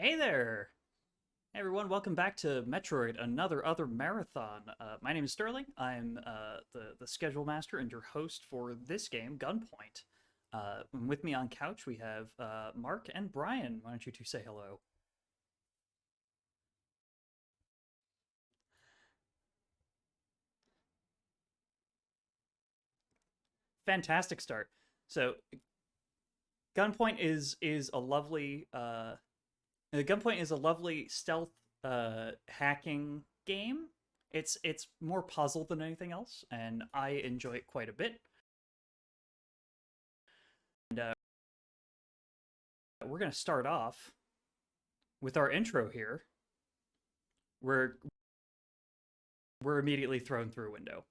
Hey there! Hey everyone, welcome back to Metroid, another other marathon. My name is Sterling. I'm the schedule master and your host for this game, Gunpoint. And with me on couch we have Mark and Brian. Why don't you two say hello? Fantastic start. So Gunpoint is a lovely Gunpoint is a lovely stealth hacking game. It's more puzzle than anything else, and I enjoy it quite a bit. And we're gonna start off with our intro here. We're we're immediately thrown through a window.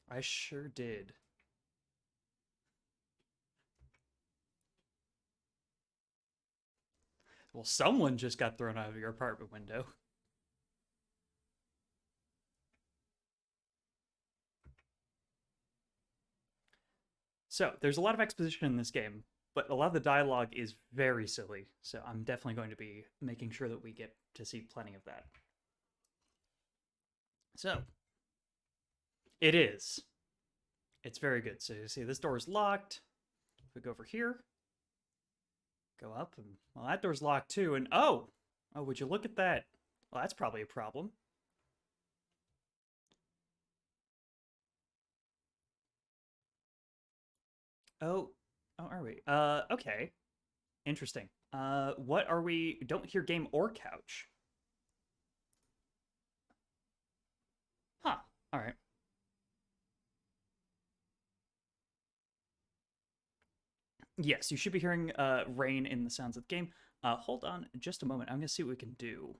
I sure did. Well, someone just got thrown out of your apartment window. So there's a lot of exposition in this game, but a lot of the dialogue is very silly. So I'm definitely going to be making sure that we get to see plenty of that. So it is. It's very good. So you see this door is locked. If we go over here, go up, and well, that door's locked too. And oh, would you look at that? Well, that's probably a problem. Oh, oh, are we? Okay. Interesting. What are we? Don't hear game or couch. Huh. All right. Yes, you should be hearing rain in the sounds of the game. Hold on just a moment. I'm gonna see what we can do.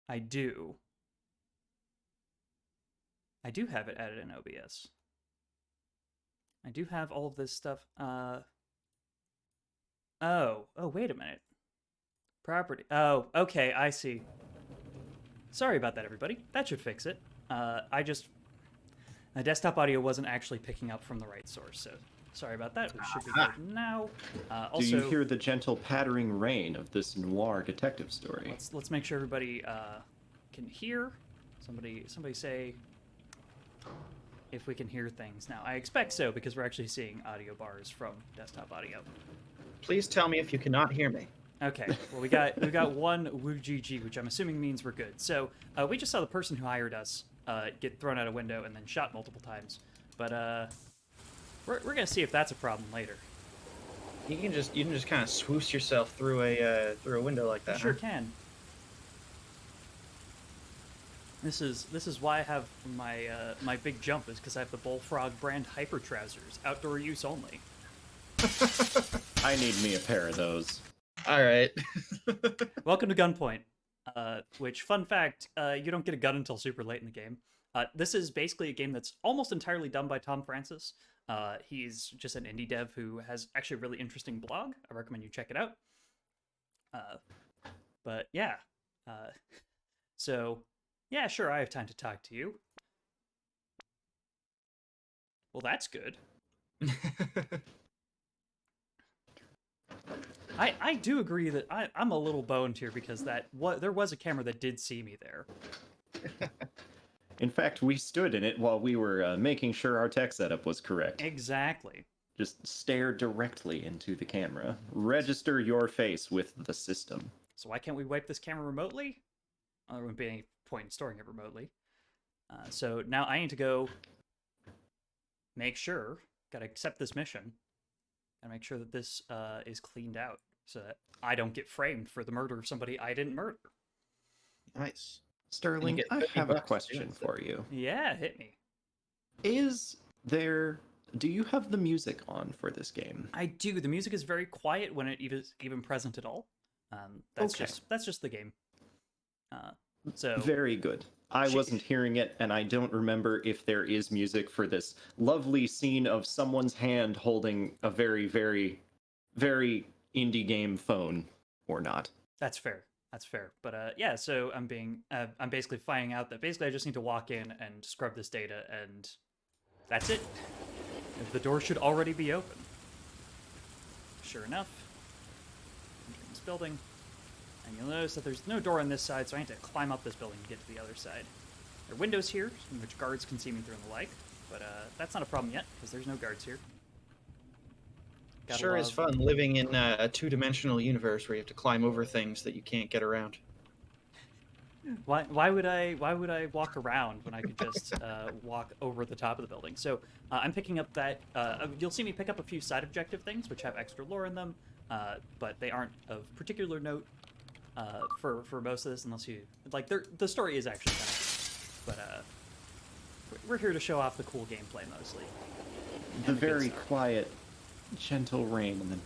I do. I do have it added in OBS. I do have all of this stuff. Oh, wait a minute. Property. Oh, okay, I see. Sorry about that, everybody. That should fix it. The desktop audio wasn't actually picking up from the right source, so sorry about that. We should be good now. Do you Also, hear the gentle pattering rain of this noir detective story? let's make sure everybody can hear. Somebody say if we can hear things now. I expect so because we're actually seeing audio bars from desktop audio. Please tell me if you cannot hear me. Okay, well we got one WooGG, which I'm assuming means we're good. So we just saw the person who hired us get thrown out a window and then shot multiple times, but we're gonna see if that's a problem later. You can just kind of swoosh yourself through a window like that. You sure huh? can. This is why I have my big jump is because I have the Bullfrog brand hyper trousers, outdoor use only. I need me a pair of those. All right. Welcome to Gunpoint. Which, fun fact, you don't get a gun until super late in the game. This is basically a game that's almost entirely done by Tom Francis. He's just an indie dev who has actually a really interesting blog. I recommend you check it out. But yeah, so yeah, sure, I have time to talk to you. Well, that's good. I do agree that I'm a little boned here because there was a camera that did see me there. In fact, we stood in it while we were making sure our tech setup was correct. Exactly. Just stare directly into the camera. Register your face with the system. So why can't we wipe this camera remotely? Well, there wouldn't be any point in storing it remotely. So now I need to go make sure, gotta accept this mission, and make sure that this is cleaned out so that I don't get framed for the murder of somebody I didn't murder. Nice. Sterling, get I 50 have a bucks question doing for you. Yeah, hit me. Do you have the music on for this game? I do. The music is very quiet when it even present at all. That's Okay. just the game. So Very good. I wasn't hearing it, and I don't remember if there is music for this lovely scene of someone's hand holding a very, very, very indie game phone or not. that's fair. That's fair. But yeah, so I'm basically finding out that basically I just need to walk in and scrub this data and that's it. The door should already be open. Sure enough, entering this building, and you'll notice that there's no door on this side, so I need to climb up this building to get to the other side. There are windows here, in which guards can see me through and the like, but that's not a problem yet, because there's no guards here. Sure is fun living in a two-dimensional universe where you have to climb over things that you can't get around. Why would I walk around when I could just walk over the top of the building? So I'm picking up that you'll see me pick up a few side objective things which have extra lore in them, but they aren't of particular note for most of this, unless you like. The story is actually kind of good, but we're here to show off the cool gameplay mostly. The very quiet, gentle rain, and then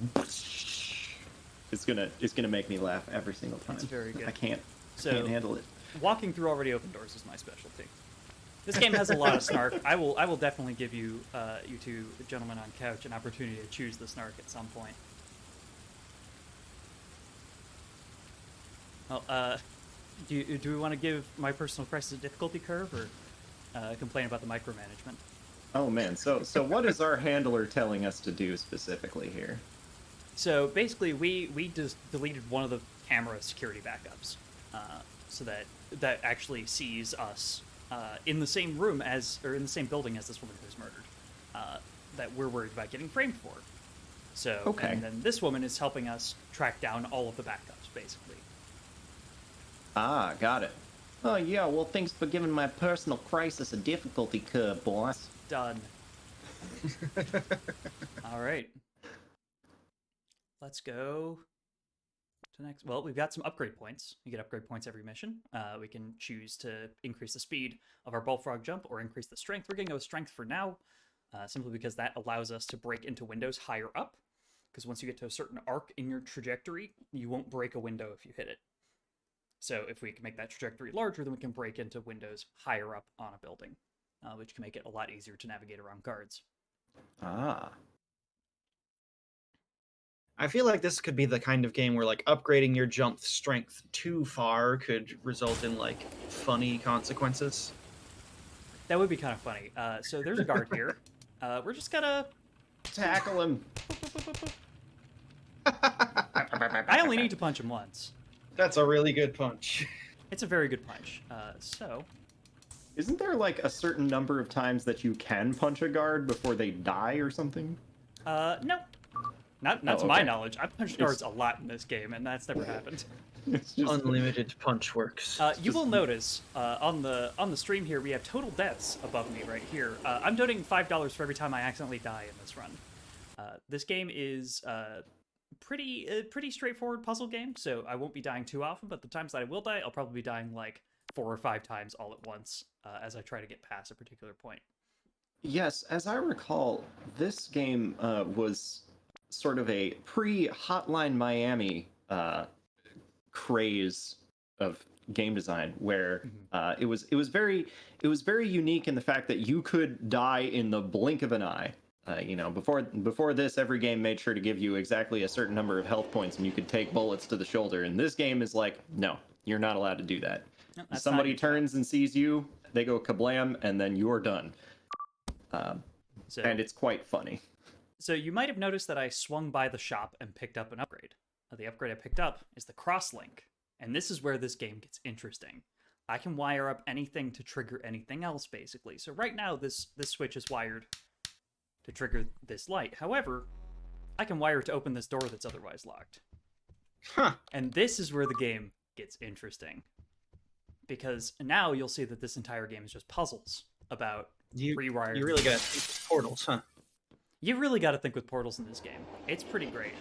it's gonna make me laugh every single time. It's very good. I can't handle it. Walking through already open doors is my specialty. This game has a lot of snark. I will definitely give you you two gentlemen on couch an opportunity to choose the snark at some point. Well, do we want to give my personal crisis a difficulty curve, or complain about the micromanagement? Oh man, so what is our handler telling us to do specifically here? So basically, we just deleted one of the camera security backups, so that actually sees us in the same room or in the same building as this woman who was murdered. That we're worried about getting framed for. So, okay. And then this woman is helping us track down all of the backups, basically. Ah, got it. Oh yeah, well thanks for giving my personal crisis a difficulty curve, boss. Done. All right. Let's go to next. Well, we've got some upgrade points. You get upgrade points every mission. We can choose to increase the speed of our bullfrog jump or increase the strength. We're going to go with strength for now, simply because that allows us to break into windows higher up. Because once you get to a certain arc in your trajectory, you won't break a window if you hit it. So if we can make that trajectory larger, then we can break into windows higher up on a building, which can make it a lot easier to navigate around guards. Ah. I feel like this could be the kind of game where like upgrading your jump strength too far could result in like funny consequences. That would be kind of funny. So there's a guard here. We're just gonna tackle him. I only need to punch him once. That's a really good punch. It's a very good punch. So isn't there like a certain number of times that you can punch a guard before they die or something? No. Not to my knowledge. I've punched guards a lot in this game, and that's never happened. It's just unlimited punch works. You will notice on the stream here we have total deaths above me right here. I'm donating $5 for every time I accidentally die in this run. This game is pretty straightforward puzzle game, so I won't be dying too often. But the times that I will die, I'll probably be dying like 4 or 5 times all at once as I try to get past a particular point. Yes, as I recall, this game was sort of a pre-Hotline Miami craze of game design, where it was very unique in the fact that you could die in the blink of an eye. Before this, every game made sure to give you exactly a certain number of health points, and you could take bullets to the shoulder. And this game is like, no, you're not allowed to do that. No, somebody turns and sees you, they go kablam, and then you're done. And it's quite funny. So you might have noticed that I swung by the shop and picked up an upgrade. The upgrade I picked up is the crosslink, and this is where this game gets interesting. I can wire up anything to trigger anything else, basically. So right now, this switch is wired to trigger this light. However, I can wire it to open this door that's otherwise locked. Huh. And this is where the game gets interesting. Because now you'll see that this entire game is just puzzles about rewiring. You really got to think with portals, huh? You really got to think with portals in this game. It's pretty great.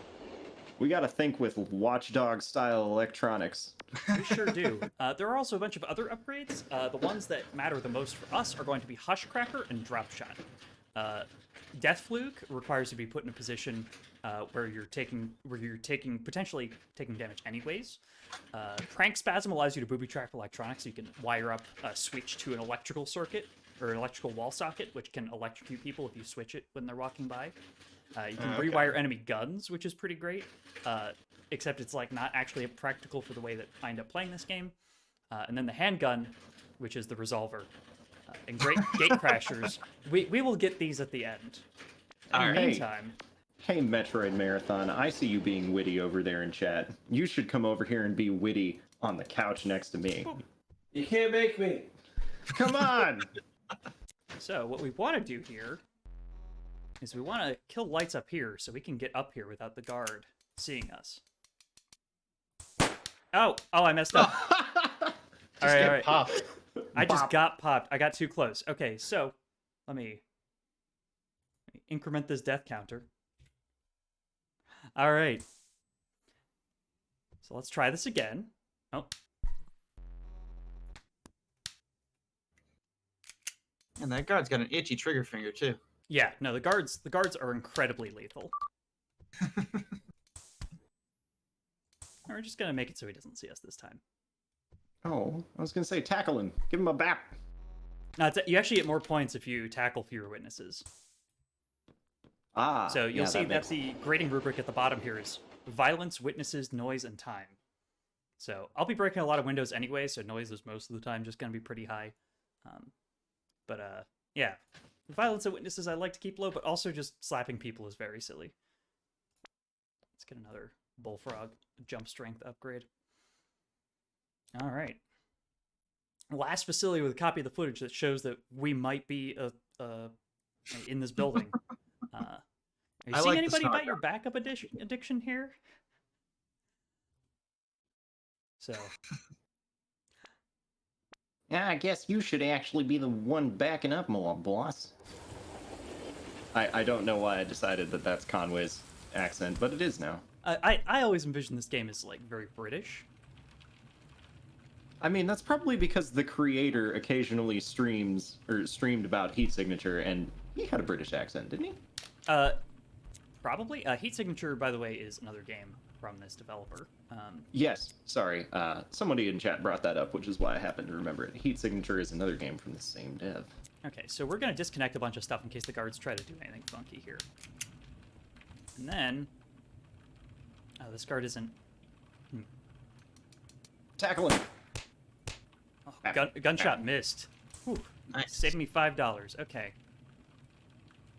We got to think with Watchdog-style electronics. We sure do. There are also a bunch of other upgrades. The ones that matter the most for us are going to be Hushcracker and Dropshot. Death Fluke requires you to be put in a position where you're potentially taking damage anyways. Crank Spasm allows you to booby trap electronics, so you can wire up a switch to an electrical circuit or an electrical wall socket, which can electrocute people if you switch it when they're walking by. You can rewire enemy guns, which is pretty great, except it's like not actually practical for the way that I end up playing this game. And then the handgun, which is the resolver, And great gate crashers. We will get these at the end. In the All right. meantime, Hey, Metroid Marathon, I see you being witty over there in chat. You should come over here and be witty on the couch next to me. You can't make me. Come on! so what we want to do here is we want to kill lights up here so we can get up here without the guard seeing us. Oh, I messed up. all right. Popped. I just got popped. I got too close. Okay, so let me increment this death counter. All right. So let's try this again. Oh. And that guard's got an itchy trigger finger too. Yeah, no, the guards are incredibly lethal. We're just gonna make it so he doesn't see us this time. Oh, I was gonna say tackle him. Give him a bap. No, you actually get more points if you tackle fewer witnesses. Ah. So you'll yeah, see that makes- the grading rubric at the bottom here is violence, witnesses, noise, and time. So I'll be breaking a lot of windows anyway, so noise is most of the time just going to be pretty high. Yeah, violence and witnesses I like to keep low, but also just slapping people is very silly. Let's get another bullfrog jump strength upgrade. All right. Last facility with a copy of the footage that shows that we might be in this building. Are you I seeing like the anybody start. about your backup addiction here? So, Yeah, I guess you should actually be the one backing up, my boss. I don't know why I decided that that's Conway's accent, but it is now. I always envisioned this game as like very British. I mean, that's probably because the creator occasionally streamed about Heat Signature, and he had a British accent, didn't he? Probably. Heat Signature, by the way, is another game from this developer. Yes, sorry. Somebody in chat brought that up, which is why I happened to remember it. Heat Signature is another game from the same dev. Okay, so we're going to disconnect a bunch of stuff in case the guards try to do anything funky here. And then... Oh, this guard isn't... Tackle him! Oh, gunshot missed. Whew. Nice. Saved me $5. Okay.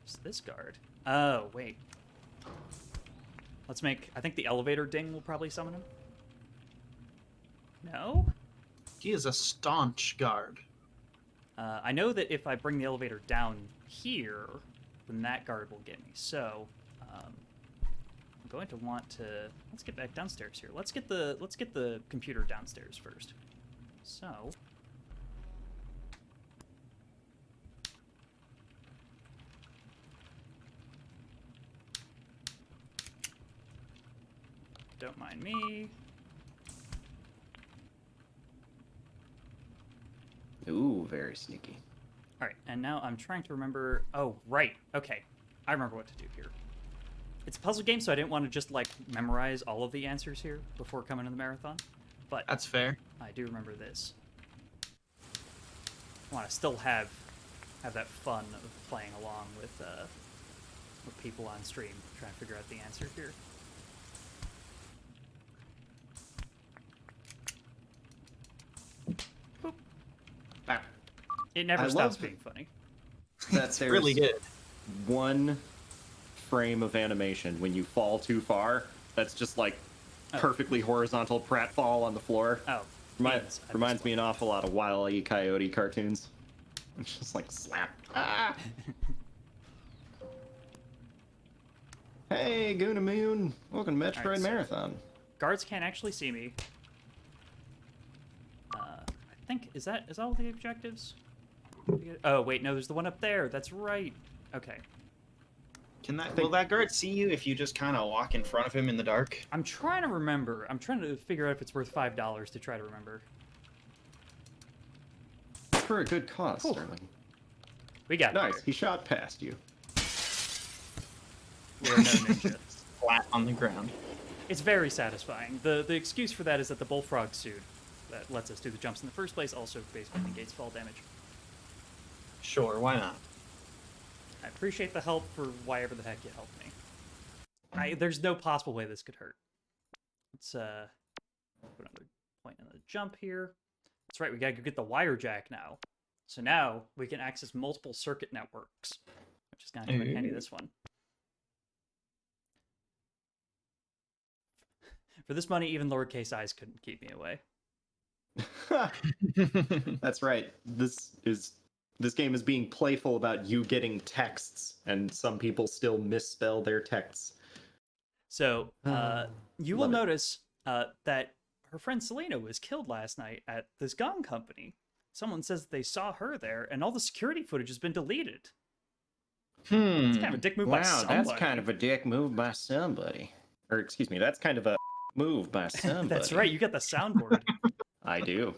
What's this guard? Oh, wait. Let's make... I think the elevator ding will probably summon him. No? He is a staunch guard. I know that if I bring the elevator down here, then that guard will get me. So, I'm going to want to... Let's get back downstairs here. Let's get the computer downstairs first. So... Don't mind me. Ooh, very sneaky. All right, and now I'm trying to remember... Oh, right. Okay. I remember what to do here. It's a puzzle game, so I didn't want to just, like, memorize all of the answers here before coming to the marathon. But That's fair. I do remember this. I want to still have that fun of playing along with people on stream, trying to figure out the answer here. Boop. Bap. It never I stops love being funny. That's Really good. one frame of animation when you fall too far. That's just like perfectly horizontal pratfall on the floor. Oh, Reminds me an awful lot of Wile E. Coyote cartoons. It's just like slap. Ah! Hey, Goonamoon. Welcome to Metroid Alright, so- Marathon. Guards can't actually see me. I think is that all the objectives? Oh wait, no, there's the one up there. That's right. Okay, Will that guard see you if you just kind of walk in front of him in the dark? I'm trying to remember. I'm trying to figure out if it's worth $5 to try to remember. For a good cause, Whew. Sterling. We got Nice. it. He shot past you. We're no ninja. Flat on the ground. It's very satisfying. The excuse for that is that the bullfrog suit that lets us do the jumps in the first place also basically negates fall damage. Sure, why not? I appreciate the help for whyever the heck you helped me. There's no possible way this could hurt. Let's put another point in the jump here. That's right, we gotta go get the wire jack now. So now we can access multiple circuit networks, which is going to come in handy this one. For this money, even lowercase i's couldn't keep me away. That's right. This game is being playful about you getting texts, and some people still misspell their texts. So you will Love it. notice that her friend Selena was killed last night at this gun company. Someone says that they saw her there, and all the security footage has been deleted. It's kind of a dick move by Wow, somebody. that's kind of a dick move by somebody. Or excuse me, that's kind of a move by somebody. That's right. You got the soundboard. I do.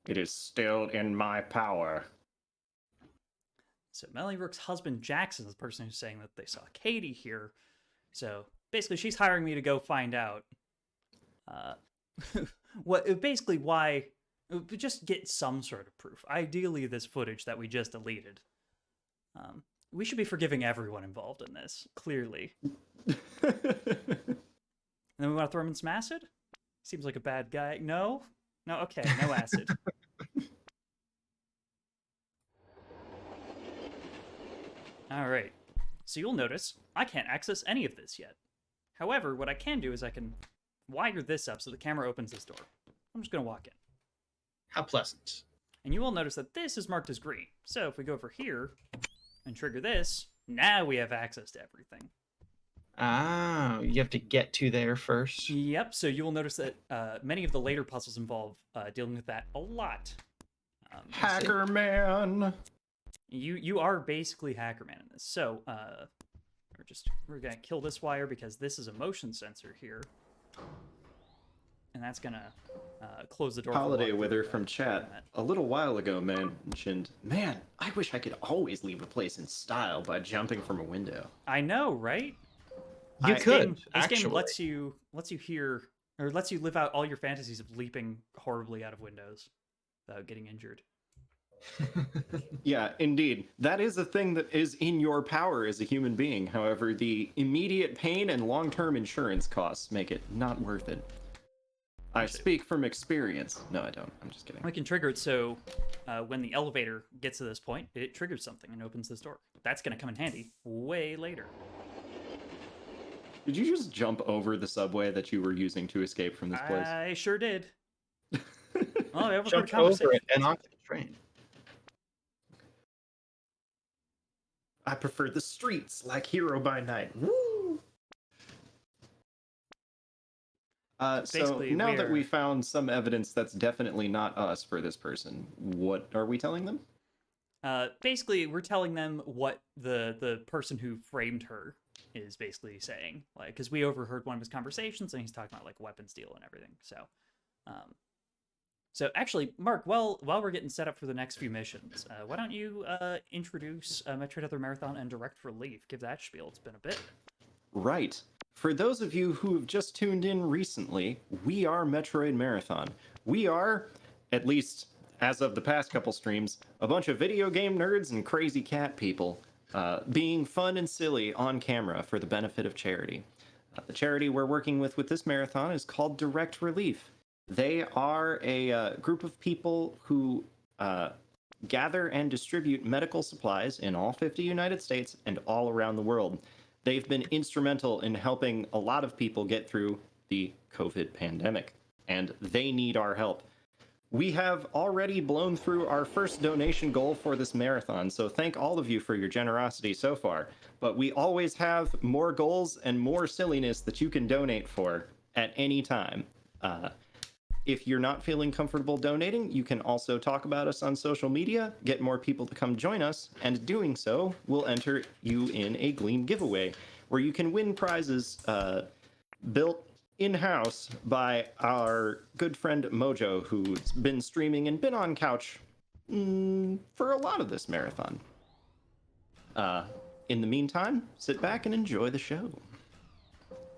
It is still in my power. So Melanie Rook's husband Jackson is the person who's saying that they saw Katie here. So basically, she's hiring me to go find out just get some sort of proof. Ideally, this footage that we just deleted. We should be forgiving everyone involved in this, clearly. And then we want to throw him in some acid? Seems like a bad guy. No? No, okay, no acid. Alright, so you'll notice I can't access any of this yet. However, what I can do is I can wire this up so the camera opens this door. I'm just going to walk in. How pleasant. And you will notice that this is marked as green. So if we go over here and trigger this, now we have access to everything. Ah, you have to get to there first. Yep, so you will notice that many of the later puzzles involve dealing with that a lot. Hacker man. You are basically Hacker Man in this. So we're gonna kill this wire because this is a motion sensor here, and that's gonna close the door. Holiday Wither from chat a little while ago mentioned, "Man, I wish I could always leave a place in style by jumping from a window." I know, right? You This could. game lets you hear or lets you live out all your fantasies of leaping horribly out of windows without getting injured. Yeah, indeed. That is a thing that is in your power as a human being. However, the immediate pain and long-term insurance costs make it not worth it. I speak from experience. No, I don't. I'm just kidding. We can trigger it so when the elevator gets to this point, it triggers something and opens this door. That's going to come in handy way later. Did you just jump over the subway that you were using to escape from this place? I sure did. Well, I overheard a Jumped over conversation. it and onto the train. I prefer the streets like Hero by Night. Woo! So Basically, now that we found some evidence that's definitely not us for this person, what are we telling them? Basically, we're telling them what the person who framed her is basically saying, like, because we overheard one of his conversations and he's talking about like weapons deal and everything. So actually, Mark, while we're getting set up for the next few missions, why don't you introduce Metroid-adjacent Marathon and Direct Relief? Give that spiel. It's been a bit. Right. For those of you who have just tuned in recently, we are Metroid Marathon. We are, at least as of the past couple streams, a bunch of video game nerds and crazy cat people being fun and silly on camera for the benefit of charity. The charity we're working with this marathon is called Direct Relief. They are a group of people who gather and distribute medical supplies in all 50 United States and all around the world. They've been instrumental in helping a lot of people get through the COVID pandemic, and they need our help. We have already blown through our first donation goal for this marathon, so thank all of you for your generosity so far. But we always have more goals and more silliness that you can donate for at any time. If you're not feeling comfortable donating, you can also talk about us on social media, get more people to come join us, and doing so will enter you in a Gleam giveaway, where you can win prizes built in-house by our good friend Mojo, who's been streaming and been on couch for a lot of this marathon. In the meantime, sit back and enjoy the show.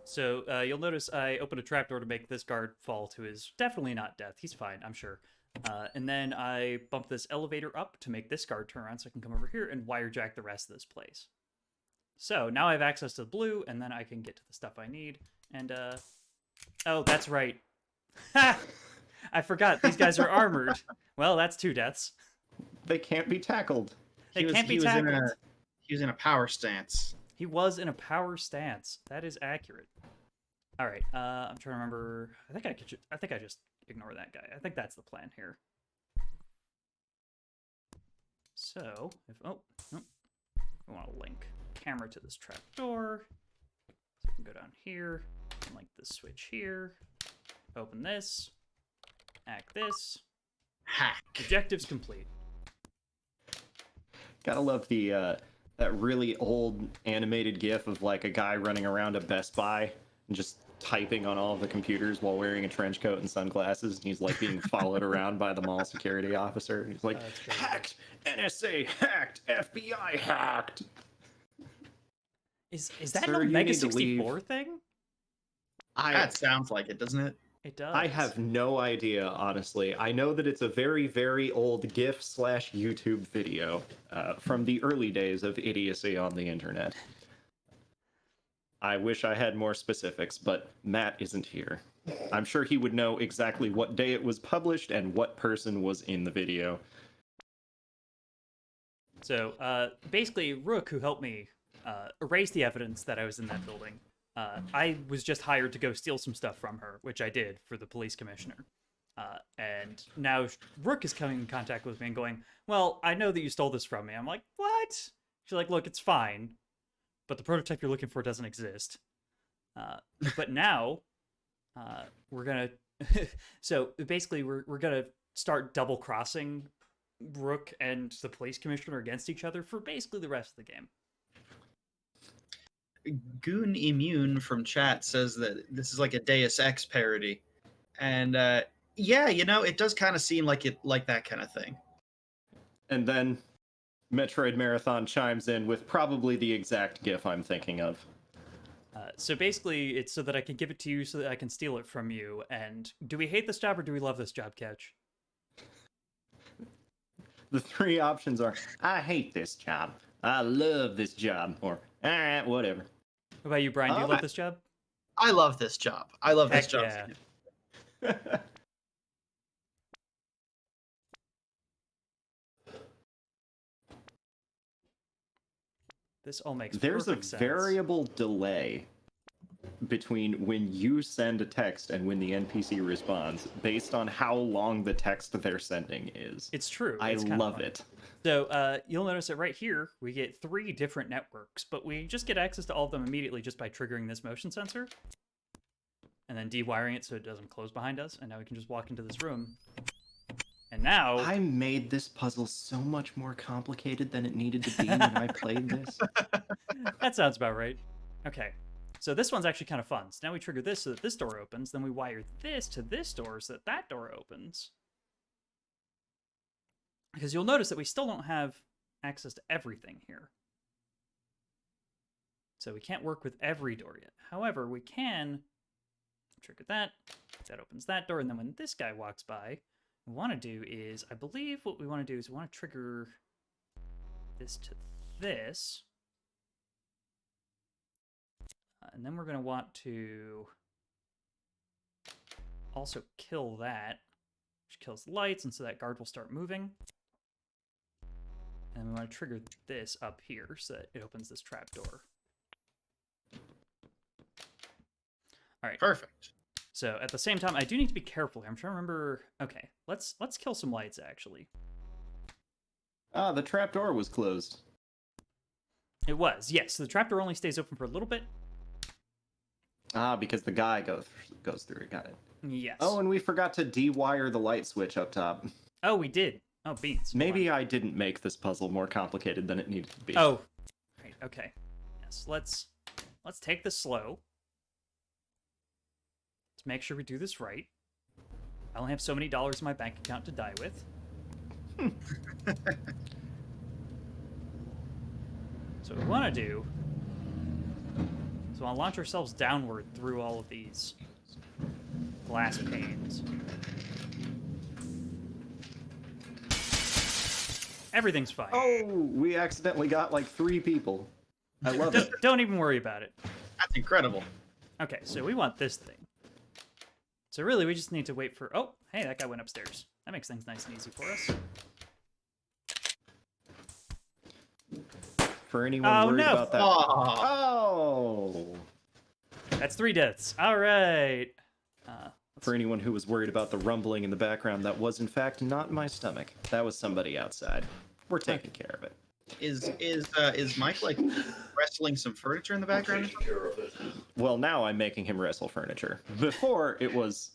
So you'll notice I opened a trapdoor to make this guard fall to his definitely not death. He's fine, I'm sure. And then I bumped this elevator up to make this guard turn around so I can come over here and wirejack the rest of this place. So now I have access to the blue, and then I can get to the stuff I need. And, oh, that's right. Ha! I forgot, these guys are armored. Well, that's 2 deaths. They can't be tackled. They can't be he was in tackled. he was in a power stance. He was in a power stance. That is accurate. All right. I'm trying to remember. I think I just ignore that guy. I think that's the plan here. So if we want to link camera to this trapdoor, so we can go down here, and link this switch here. Open this. Hack this. Hack. Objectives complete. Gotta love the that really old animated GIF of like a guy running around a Best Buy and just typing on all of the computers while wearing a trench coat and sunglasses, and he's like being followed around by the mall security officer. He's like, that's great. hacked, NSA hacked, FBI hacked. Is that Sir, an you Omega need to leave. 64 thing? That sounds like it, doesn't it? It does. I have no idea, honestly. I know that it's a very, very old GIF/YouTube video from the early days of idiocy on the internet. I wish I had more specifics, but Matt isn't here. I'm sure he would know exactly what day it was published and what person was in the video. So basically, Rook, who helped me erase the evidence that I was in that building, I was just hired to go steal some stuff from her, which I did for the police commissioner. And now Rook is coming in contact with me and going, well, I know that you stole this from me. I'm like, what? She's like, look, it's fine, but the prototype you're looking for doesn't exist. But now we're going to... So basically, we're going to start double-crossing Rook and the police commissioner against each other for basically the rest of the game. Goon Immune from chat says that this is like a Deus Ex parody. And yeah, it does kind of seem like that kind of thing. And then Metroid Marathon chimes in with probably the exact GIF I'm thinking of. So basically, it's so that I can give it to you so that I can steal it from you. And do we hate this job or do we love this job, Catch? The three options are, I hate this job, I love this job, or, alright, whatever. What about you, Brian? Do you love this job? I love this job. I love this Heck job. yeah. This all makes There's a perfect sense. variable delay between when you send a text and when the NPC responds, based on how long the text they're sending is. It's true. I It's kinda love funny. it. So you'll notice that right here, we get 3 different networks, but we just get access to all of them immediately just by triggering this motion sensor. And then dewiring it so it doesn't close behind us. And now we can just walk into this room. And now... I made this puzzle so much more complicated than it needed to be when I played this. That sounds about right. Okay. So this one's actually kind of fun. So now we trigger this so that this door opens. Then we wire this to this door so that that door opens. Because you'll notice that we still don't have access to everything here. So we can't work with every door yet. However, we can trigger that. That opens that door. And then when this guy walks by, what we want to do is, I believe what we want to do is we want to trigger this to this. And then we're going to want to also kill that, which kills the lights, and so that guard will start moving. And we want to trigger this up here so that it opens this trap door. All right. Perfect. So at the same time, I do need to be careful here. I'm trying to remember. Okay, let's kill some lights actually. Ah, the trapdoor was closed. It was, yes. So the trapdoor only stays open for a little bit. Ah, because the guy goes through it. Got it. Yes. Oh, and we forgot to dewire the light switch up top. Oh, we did. Oh, beans. Maybe I didn't make this puzzle more complicated than it needed to be. Oh, right. Okay. Yes. Let's take this slow. Let's make sure we do this right. I only have so many dollars in my bank account to die with. So what we want to do is we want to launch ourselves downward through all of these glass panes. Everything's fine. Oh, we accidentally got like 3 people. I love it. Don't even worry about it. That's incredible. Okay, so we want this thing. So really, we just need to wait for... Oh, hey, that guy went upstairs. That makes things nice and easy for us. For anyone Oh, worried no. about that. Oh. Oh! That's 3 deaths. All right. For anyone who was worried about the rumbling in the background, that was in fact not my stomach. That was somebody outside. We're taking care of it. Is Mike like wrestling some furniture in the background? Well, now I'm making him wrestle furniture. Before, it was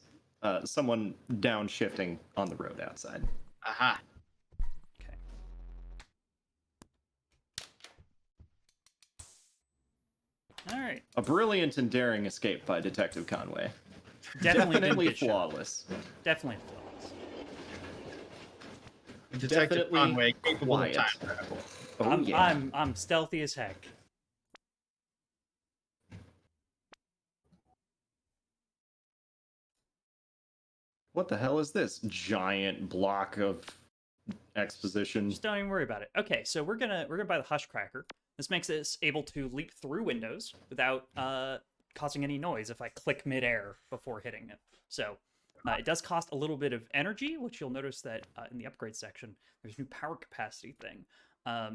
someone downshifting on the road outside. Aha. Okay. All right. A brilliant and daring escape by Detective Conway. Definitely didn't Definitely get shot. flawless. Definitely flawless. Detective Definitely Conway capable of quiet. time travel. Oh, yeah. I'm stealthy as heck. What the hell is this giant block of exposition? Just don't even worry about it. Okay, so we're gonna buy the Hush Cracker. This makes us able to leap through windows without causing any noise if I click midair before hitting it. So it does cost a little bit of energy, which you'll notice that in the upgrade section, there's a new power capacity thing.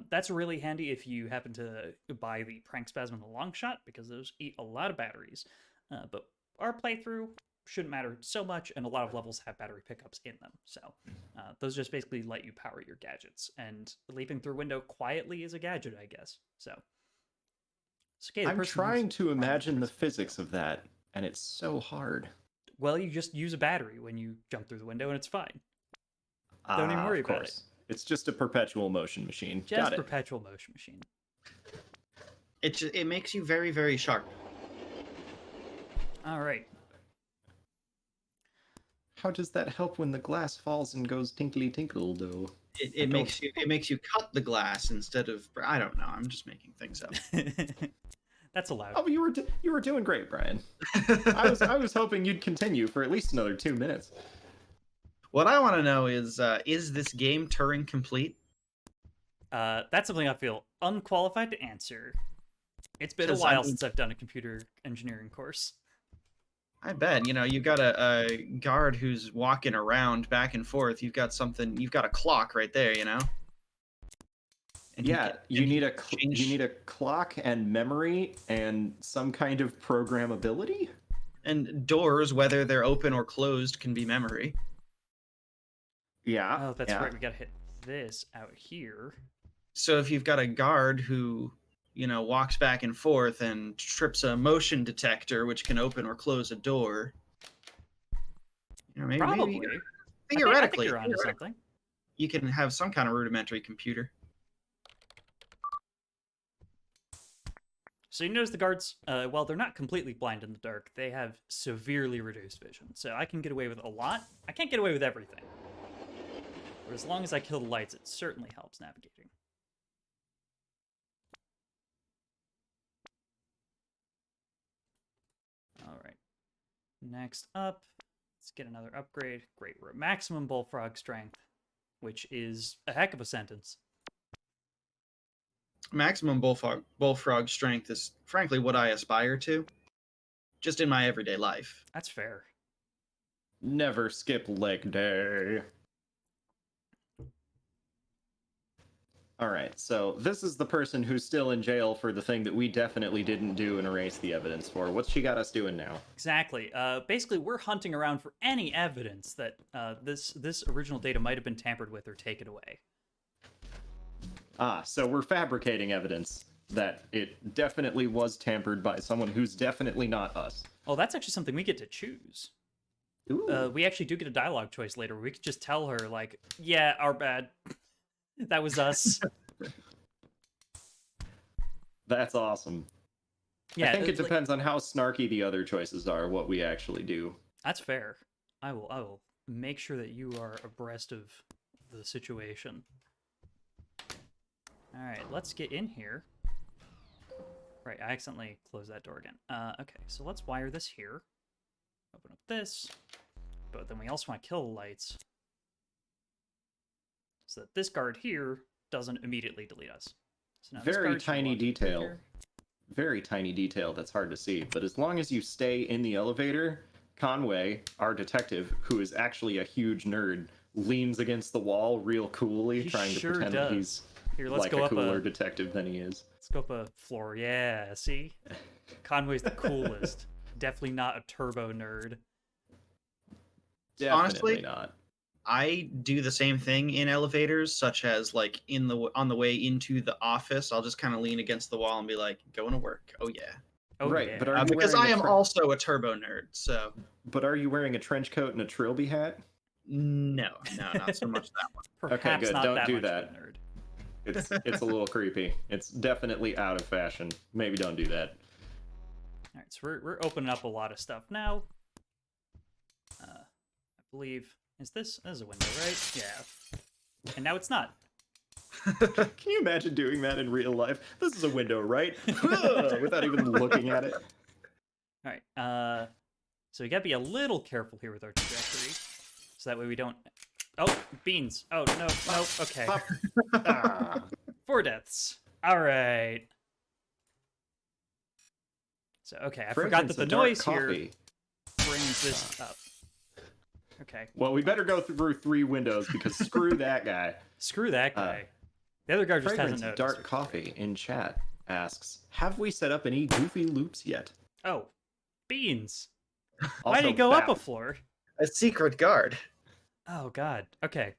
That's really handy if you happen to buy the Prank Spasm and the Long Shot, because those eat a lot of batteries. But our playthrough shouldn't matter so much, and a lot of levels have battery pickups in them. So those just basically let you power your gadgets, and leaping through window quietly is a gadget, I guess. So okay, the I'm person trying who's- to imagine the physics of that, and it's so hard. Well, you just use a battery when you jump through the window, and it's fine. Don't even Ah, worry of about course. It's just a perpetual motion machine. Just Got it. perpetual motion machine. It makes you very, very sharp. All right. How does that help when the glass falls and goes tinkly tinkle, though? It makes you cut the glass instead of, I don't know. I'm just making things up. That's allowed. Oh, you were doing great, Brian. I was hoping you'd continue for at least another 2 minutes. What I want to know is this game Turing complete? That's something I feel unqualified to answer. It's been a 'Cause, while since I've done a computer engineering course. I bet. You've got a guard who's walking around back and forth. You've got a clock right there, And Yeah, you need a change- clock and memory and some kind of programmability. And doors, whether they're open or closed, can be memory. Yeah. Oh, that's yeah. right. We gotta hit this out here. So if you've got a guard who, walks back and forth and trips a motion detector, which can open or close a door, maybe Probably. theoretically, I think you're onto something. you can have some kind of rudimentary computer. So you notice the guards, while they're not completely blind in the dark, they have severely reduced vision. So I can get away with a lot. I can't get away with everything. But as long as I kill the lights, it certainly helps navigating. All right. Next up, let's get another upgrade. Great, we're at maximum bullfrog strength, which is a heck of a sentence. Maximum bullfrog strength is frankly what I aspire to, just in my everyday life. That's fair. Never skip leg day. All right, so this is the person who's still in jail for the thing that we definitely didn't do and erase the evidence for. What's she got us doing now? Exactly. Basically, we're hunting around for any evidence that this original data might have been tampered with or taken away. Ah, so we're fabricating evidence that it definitely was tampered by someone who's definitely not us. Oh, that's actually something we get to choose. Ooh. We actually do get a dialogue choice later. We could just tell her, like, yeah, our bad. That was us. That's awesome. Yeah, I think it it's like- depends on how snarky the other choices are, what we actually do. That's fair. I will make sure that you are abreast of the situation. All right, let's get in here. Right, I accidentally closed that door again. Okay, so let's wire this here. Open up this. But then we also want to kill the lights, so that this guard here doesn't immediately delete us. So now this Very guard should tiny walk in detail. here. Very tiny detail that's hard to see. But as long as you stay in the elevator, Conway, our detective, who is actually a huge nerd, leans against the wall real coolly, He trying sure to pretend does. that he's Here, let's like go a up cooler a detective than he is. let's go up a floor. Yeah, see, Conway's the coolest. Definitely not a turbo nerd. Definitely Honestly, not. I do the same thing in elevators, such as like on the way into the office. I'll just kind of lean against the wall and be like, "Going to work." Oh yeah, Oh Right, yeah. but are you because wearing I am a also a turbo nerd. So But are you wearing a trench coat and a trilby hat? no, not so much that one. Perhaps good, not don't that do much that. of a nerd. It's a little creepy. It's definitely out of fashion. Maybe don't do that. All right, so we're opening up a lot of stuff now. I believe this is a window, right? Yeah. And now it's not. Can you imagine doing that in real life? This is a window, right? Without even looking at it. All right. So we gotta be a little careful here with our trajectory, so that way we don't. Oh, beans. Oh no. Okay. Pop. Ah. 4 deaths. All right. So okay, I forgot that Fragrance the of dark noise here coffee. brings this up. Okay. Well, we better go through 3 windows because screw that guy. Screw that guy. The other guy just hasn't Fragrance of noticed. dark which is coffee great. in chat asks, "Have we set up any goofy loops yet?" Oh, beans. Why Also, did he go up Bap. a floor? A secret guard. Oh God. Okay.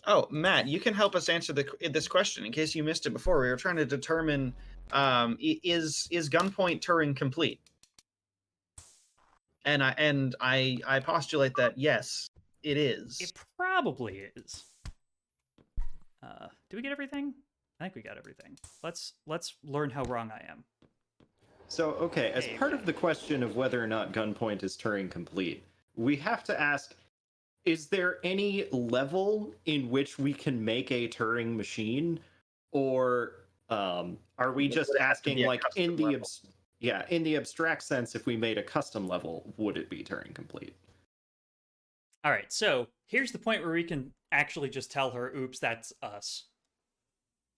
Oh, Matt, you can help us answer this question in case you missed it before. We were trying to determine is Gunpoint Turing complete? And I postulate that yes, it is. It probably is. Do we get everything? I think we got everything. Let's learn how wrong I am. So, okay, as Hey, part man. of the question of whether or not Gunpoint is Turing complete, we have to ask, is there any level in which we can make a Turing machine? Or are we Would just it have to asking, be a like, custom in the level? in the abstract sense, if we made a custom level, would it be Turing complete? All right. So here's the point where we can actually just tell her, "Oops, that's us."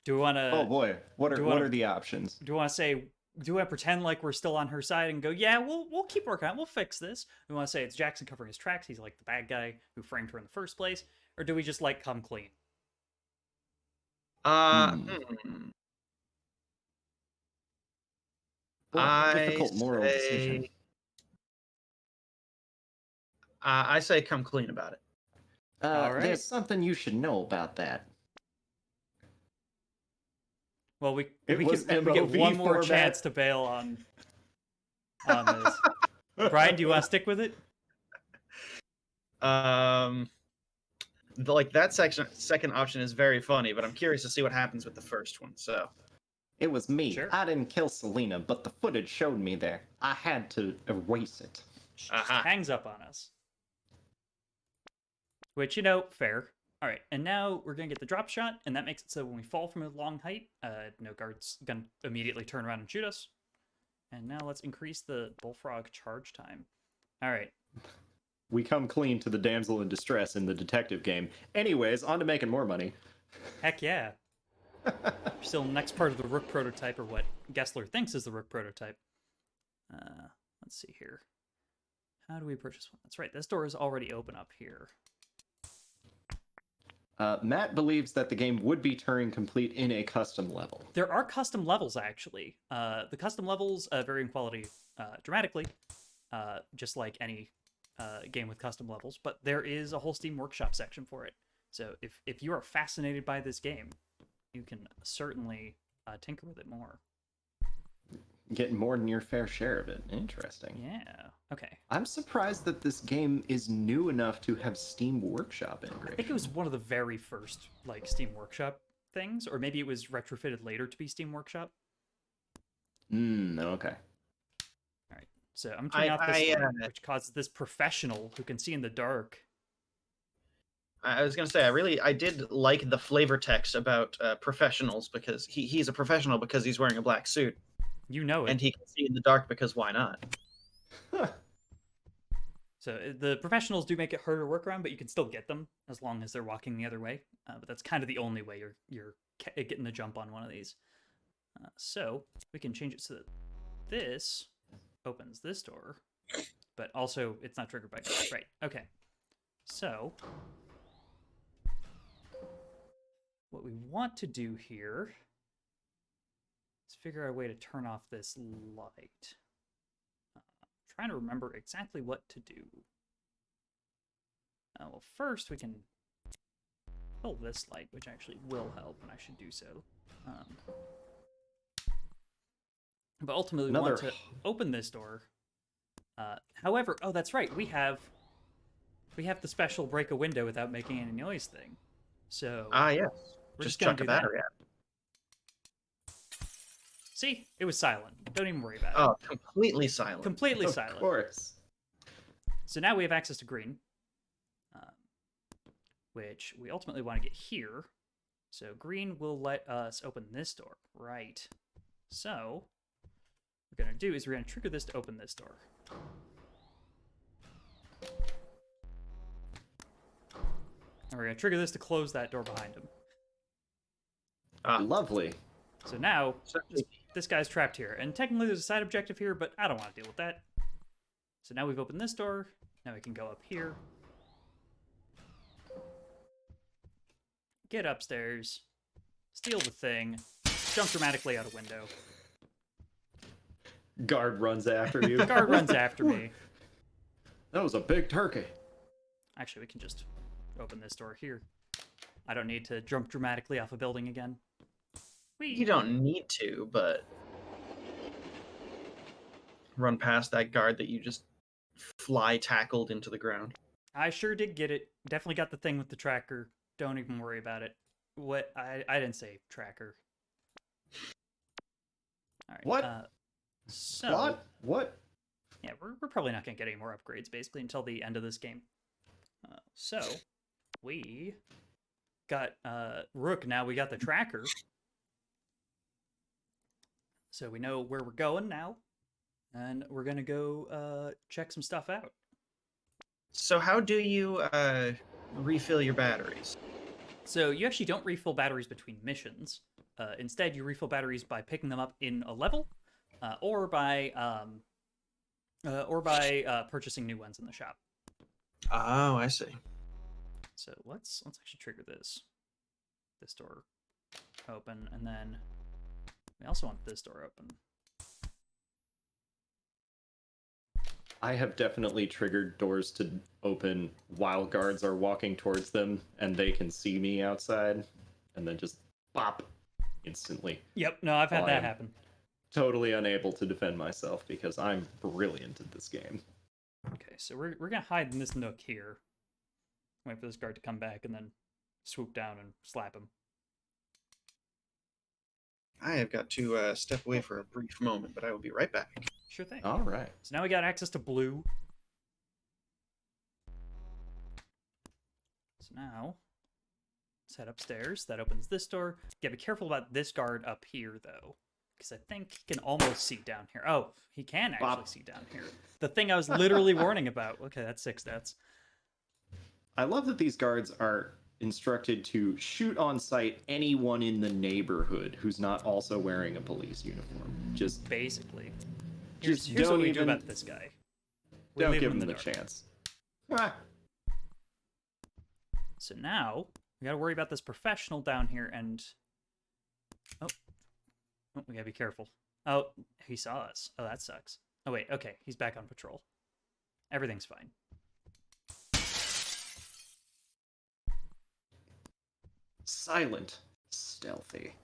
Do we want to? Oh boy, what do you are wanna- the options? Do we want to say? Do I pretend like we're still on her side and go, "Yeah, we'll keep working on it. We'll fix this." We want to say it's Jackson covering his tracks. He's like the bad guy who framed her in the first place, or do we just like come clean? Hmm. Boy, I difficult moral decision. I say come clean about it. All right. There's something you should know about that. Well, we It get was one more MOV chance to bail on this. Brian, do you want to stick with it? That second option is very funny, but I'm curious to see what happens with the first one. So It was me. Sure. I didn't kill Selena, but the footage showed me there. I had to erase it. She just hangs up on us. Which, fair. All right, and now we're going to get the drop shot, and that makes it so when we fall from a long height, no guards going to immediately turn around and shoot us. And now let's increase the bullfrog charge time. All right. We come clean to the damsel in distress in the detective game. Anyways, on to making more money. Heck yeah. We're still in the next part of the Rook prototype, or what Gessler thinks is the Rook prototype. Let's see here. How do we purchase one? That's right, this door is already open up here. Matt believes that the game would be Turing complete in a custom level. There are custom levels, actually. The custom levels vary in quality dramatically, just like any game with custom levels, but there is a whole Steam Workshop section for it. So if you are fascinated by this game, you can certainly tinker with it more. Get more than your fair share of it. Interesting. Yeah. Okay. I'm surprised that this game is new enough to have Steam Workshop integration. I think it was one of the very first Steam Workshop things, or maybe it was retrofitted later to be Steam Workshop. Okay. All right. So I'm turning off this light, which causes this professional who can see in the dark. I was gonna say I did like the flavor text about professionals, because he's a professional because he's wearing a black suit. You know it. And he can see in the dark because why not? Huh. So the professionals do make it harder to work around, but you can still get them as long as they're walking the other way. But that's kind of the only way you're getting a jump on one of these. So we can change it so that this opens this door, but also it's not triggered by doors. Right. Okay. So what what we want to do here is figure out a way to turn off this light. Trying to remember exactly what to do. Well, first we can kill this light, which actually will help, and I should do so. But ultimately, we want to open this door. However, oh, that's right, we have the special break a window without making any noise thing. So yes. we're Just gonna chuck a do that. battery at it. See, it was silent. Don't even worry about it. Oh, completely silent. Completely Of silent. course. So now we have access to green, which we ultimately want to get here. So green will let us open this door. Right. So what we're going to do is we're going to trigger this to open this door. And we're going to trigger this to close that door behind him. Lovely. So now this guy's trapped here. And technically there's a side objective here, but I don't want to deal with that. So now we've opened this door. Now we can go up here. Get upstairs. Steal the thing. Jump dramatically out a window. Guard runs after you. Guard runs after me. That was a big turkey. Actually, we can just open this door here. I don't need to jump dramatically off a building again. Whee! You don't need to, but run past that guard that you just fly tackled into the ground. I sure did get it. Definitely got the thing with the tracker. Don't even worry about it. What? I didn't say tracker. All right. What? So What? yeah, we're probably not going to get any more upgrades basically until the end of this game. So we got Rook. Now we got the tracker. So we know where we're going now. And we're going to go check some stuff out. So how do you refill your batteries? So you actually don't refill batteries between missions. Instead, you refill batteries by picking them up in a level, or by purchasing new ones in the shop. Oh, I see. So let's actually trigger this door open, and then we also want this door open. I have definitely triggered doors to open while guards are walking towards them and they can see me outside and then just pop instantly. Yep, no, I've had that happen. Totally unable to defend myself because I'm brilliant at this game. Okay, so we're gonna hide in this nook here. Wait for this guard to come back and then swoop down and slap him. I have got to step away for a brief moment, but I will be right back. Sure thing. All right. So now we got access to blue. So now, let's head upstairs. That opens this door. Yeah, be careful about this guard up here, though. Because I think he can almost see down here. Oh, he can actually see down here. The thing I was literally warning about. Okay, that's 6 stats. I love that these guards are instructed to shoot on sight anyone in the neighborhood who's not also wearing a police uniform. Just basically. Just Here's what don't we even do about this guy. We don't leave give in him the dark. chance. Ah. So now we gotta worry about this professional down here, and oh, we gotta be careful. Oh, he saw us. Oh, that sucks. Oh wait, okay, he's back on patrol. Everything's fine. Silent, stealthy.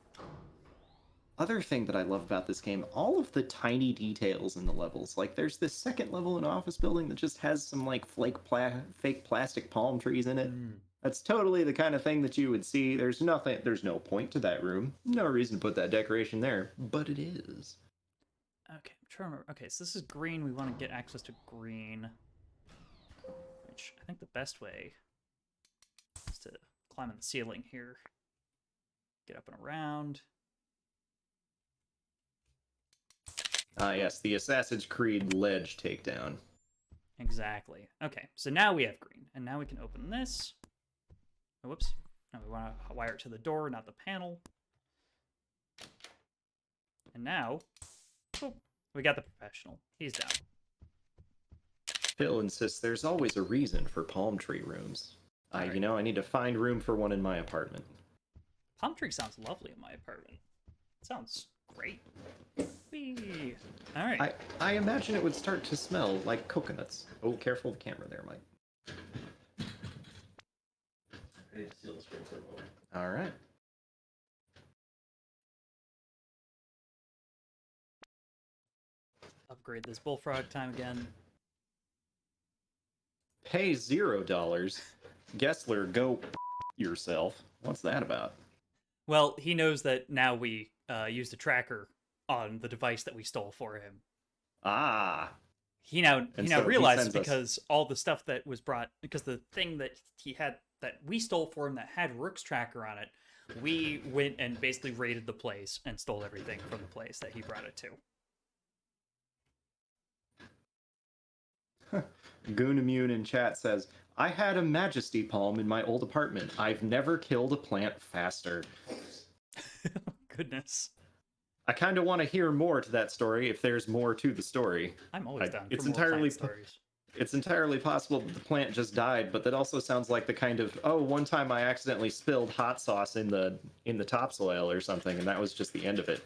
Other thing that I love about this game, all of the tiny details in the levels. Like, there's this second level in an office building that just has some, like, fake plastic palm trees in it. That's totally the kind of thing that you would see. There's no point to that room. No reason to put that decoration there, but it is. Okay, I'm trying to remember. Okay, so this is green. We want to get access to green. Which I think the best way is to climb on the ceiling here. Get up and around. Ah, yes, the Assassin's Creed ledge takedown. Exactly. Okay, so now we have green. And now we can open this. Oh, whoops. Now we want to wire it to the door, not the panel. And now, oh, we got the professional. He's down. Phil insists there's always a reason for palm tree rooms. I need to find room for one in my apartment. Palm tree sounds lovely in my apartment. Sounds great. Whee! All right. I imagine it would start to smell like coconuts. Oh, careful the camera there, Mike. I need to seal the screen for a moment. All right. Upgrade this bullfrog time again. Pay $0. Gessler, go yourself. What's that about? Well, he knows that now we used a tracker on the device that we stole for him. Ah. He now And so he realizes sends us- because all the stuff that was brought, because the thing that he had that we stole for him that had Rook's tracker on it, we went and basically raided the place and stole everything from the place that he brought it to. Goon Immune in chat says, I had a Majesty Palm in my old apartment. I've never killed a plant faster. Goodness. I kind of want to hear more to that story if there's more to the story. I'm always down it's for more entirely plant stories. It's entirely possible that the plant just died, but that also sounds like the kind of, oh, one time I accidentally spilled hot sauce in the topsoil or something, and that was just the end of it.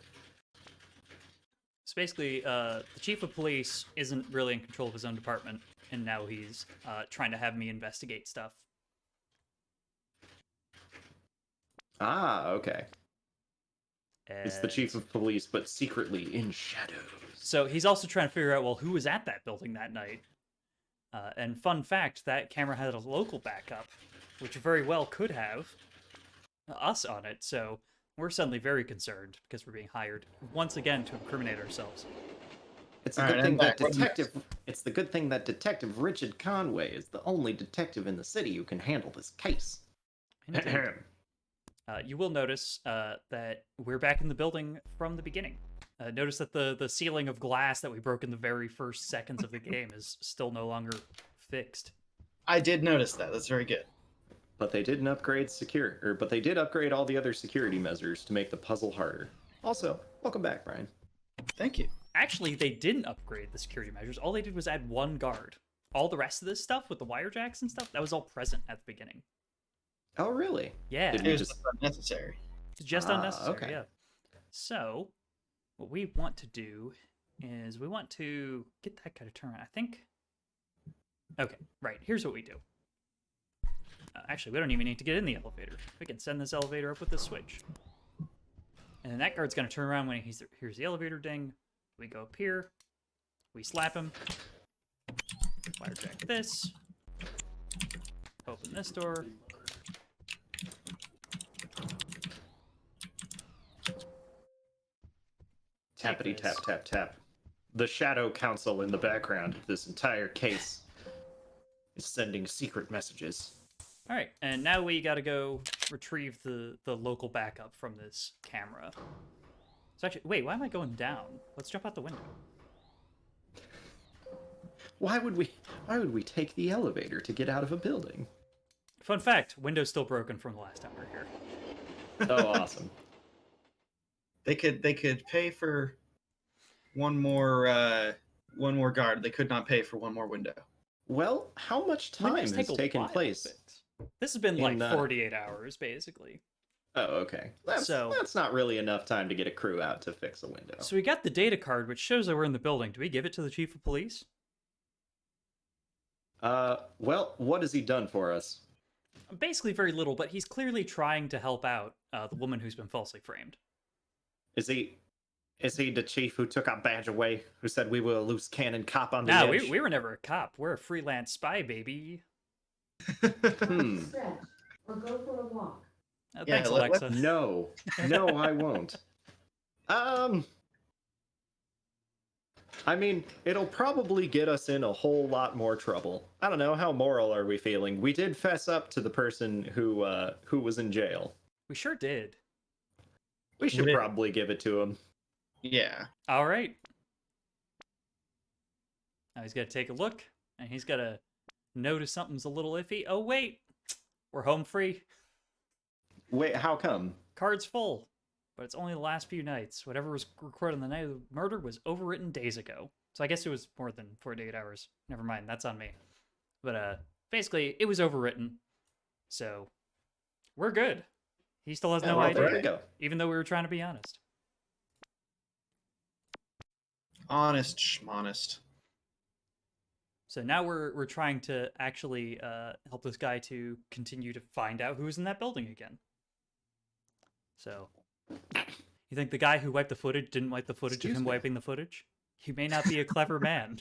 So basically, the chief of police isn't really in control of his own department, and now he's trying to have me investigate stuff. Ah, okay. It's the And chief of police, but secretly in shadows. so he's also trying to figure out, well, who was at that building that night? And fun fact, that camera had a local backup, which very well could have us on it. So we're suddenly very concerned because we're being hired once again to incriminate ourselves. It's a All good right, thing I'm that back. What do you detective. It's the good thing that Detective Richard Conway is the only detective in the city who can handle this case. Indeed. You will notice that we're back in the building from the beginning. Notice that the ceiling of glass that we broke in the very first seconds of the game is still no longer fixed. I did notice that. That's very good. But they didn't upgrade but they did upgrade all the other security measures to make the puzzle harder. Also, welcome back, Brian. Thank you. Actually, they didn't upgrade the security measures. All they did was add one guard. All the rest of this stuff with the wire jacks and stuff, that was all present at the beginning. Oh, really? Yeah, Did It we was just? just unnecessary. it's just Ah, unnecessary. okay. Yeah. So, what we want to do is we want to get that guy to turn around. I think. Okay, right. Here's what we do. Actually, we don't even need to get in the elevator. We can send this elevator up with this switch. And then that guard's going to turn around when he hears the elevator ding. We go up here. We slap him. Wirejack this. Open this door. Tappity this. tap tap tap. The Shadow Council in the background of this entire case is sending secret messages. All right, and now we got to go retrieve the local backup from this camera. So actually, wait, why am I going down? Let's jump out the window. Why would we take the elevator to get out of a building? Fun fact: window's still broken from the last time we were here. Oh, awesome. They could pay for one more guard. They could not pay for one more window. Well, how much time Windows has take a taken while to place? fix. This has been like in, 48 hours, basically. Oh, okay. That's not really enough time to get a crew out to fix a window. So we got the data card, which shows that we're in the building. Do we give it to the chief of police? Well, what has he done for us? Basically, very little, but he's clearly trying to help out the woman who's been falsely framed. Is he the chief who took our badge away? Who said we were a loose cannon cop on the No, edge? we were never a cop. We're a freelance spy, baby. Hmm. Stretch or go for a walk. Yeah, Thanks, let- Alexa. No, I won't. I mean, it'll probably get us in a whole lot more trouble. I don't know, how moral are we feeling? We did fess up to the person who was in jail. We sure did. We should We did. probably give it to him. Yeah. All right. Now he's got to take a look, and he's got to notice something's a little iffy. Oh, wait. We're home free. Wait, how come? Card's full. But it's only the last few nights. Whatever was recorded on the night of the murder was overwritten days ago. So I guess it was more than 48 hours. Never mind, that's on me. But basically, it was overwritten. So we're good. He still has Yeah, no well, idea, there we go. even though we were trying to be honest. Honest schmonest. So now we're trying to actually help this guy to continue to find out who's in that building again. So, you think the guy who wiped the footage didn't wipe the footage Excuse of him me. wiping the footage? He may not be a clever man.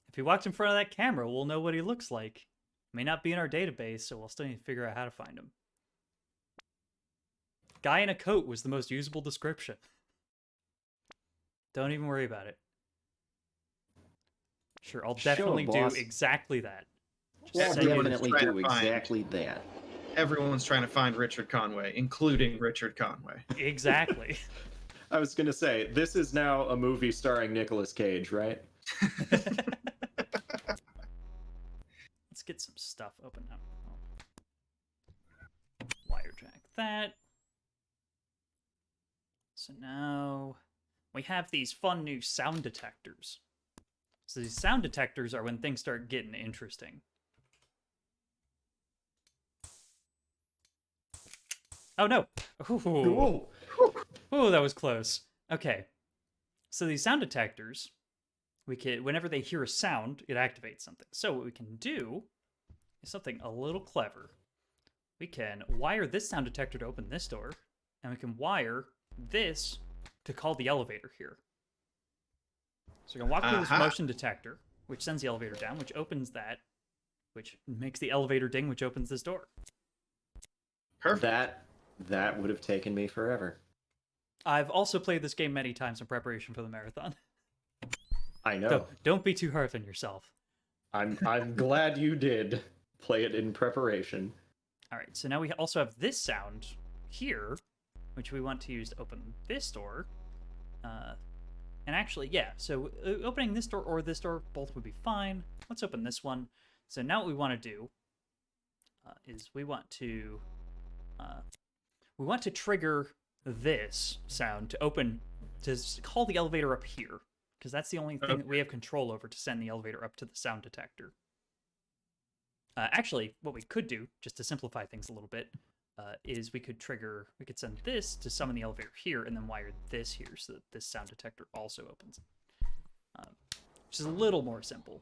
If he walks in front of that camera, we'll know what he looks like. May not be in our database, so we'll still need to figure out how to find him. Guy in a coat was the most usable description. Don't even worry about it. Sure, I'll Sure, definitely do boss. exactly that. We'll Just send you- definitely trying do to find- exactly that. Everyone's trying to find Richard Conway, including Richard Conway. Exactly. I was gonna say, this is now a movie starring Nicolas Cage, right? Let's get some stuff open up. Wirejack that. So now we have these fun new sound detectors. So these sound detectors are when things start getting interesting. Oh no! Ooh. Whoa. Ooh, that was close. Okay. So these sound detectors, we can, whenever they hear a sound, it activates something. So what we can do is something a little clever. We can wire this sound detector to open this door, and we can wire this to call the elevator here. So we're gonna walk through this Aha. motion detector, which sends the elevator down, which opens that, which makes the elevator ding, which opens this door. Perfect. That would have taken me forever. I've also played this game many times in preparation for the marathon. I know. So don't be too hard on yourself. I'm glad you did play it in preparation. All right, so now we also have this sound here, which we want to use to open this door. And actually, yeah, so opening this door or this door, both would be fine. Let's open this one. So now what we want to do is we want to trigger this sound to open, to call the elevator up here, because that's the only thing that we have control over to send the elevator up to the sound detector. Actually, what we could do, just to simplify things a little bit, is we could send this to summon the elevator here, and then wire this here so that this sound detector also opens. Which is a little more simple.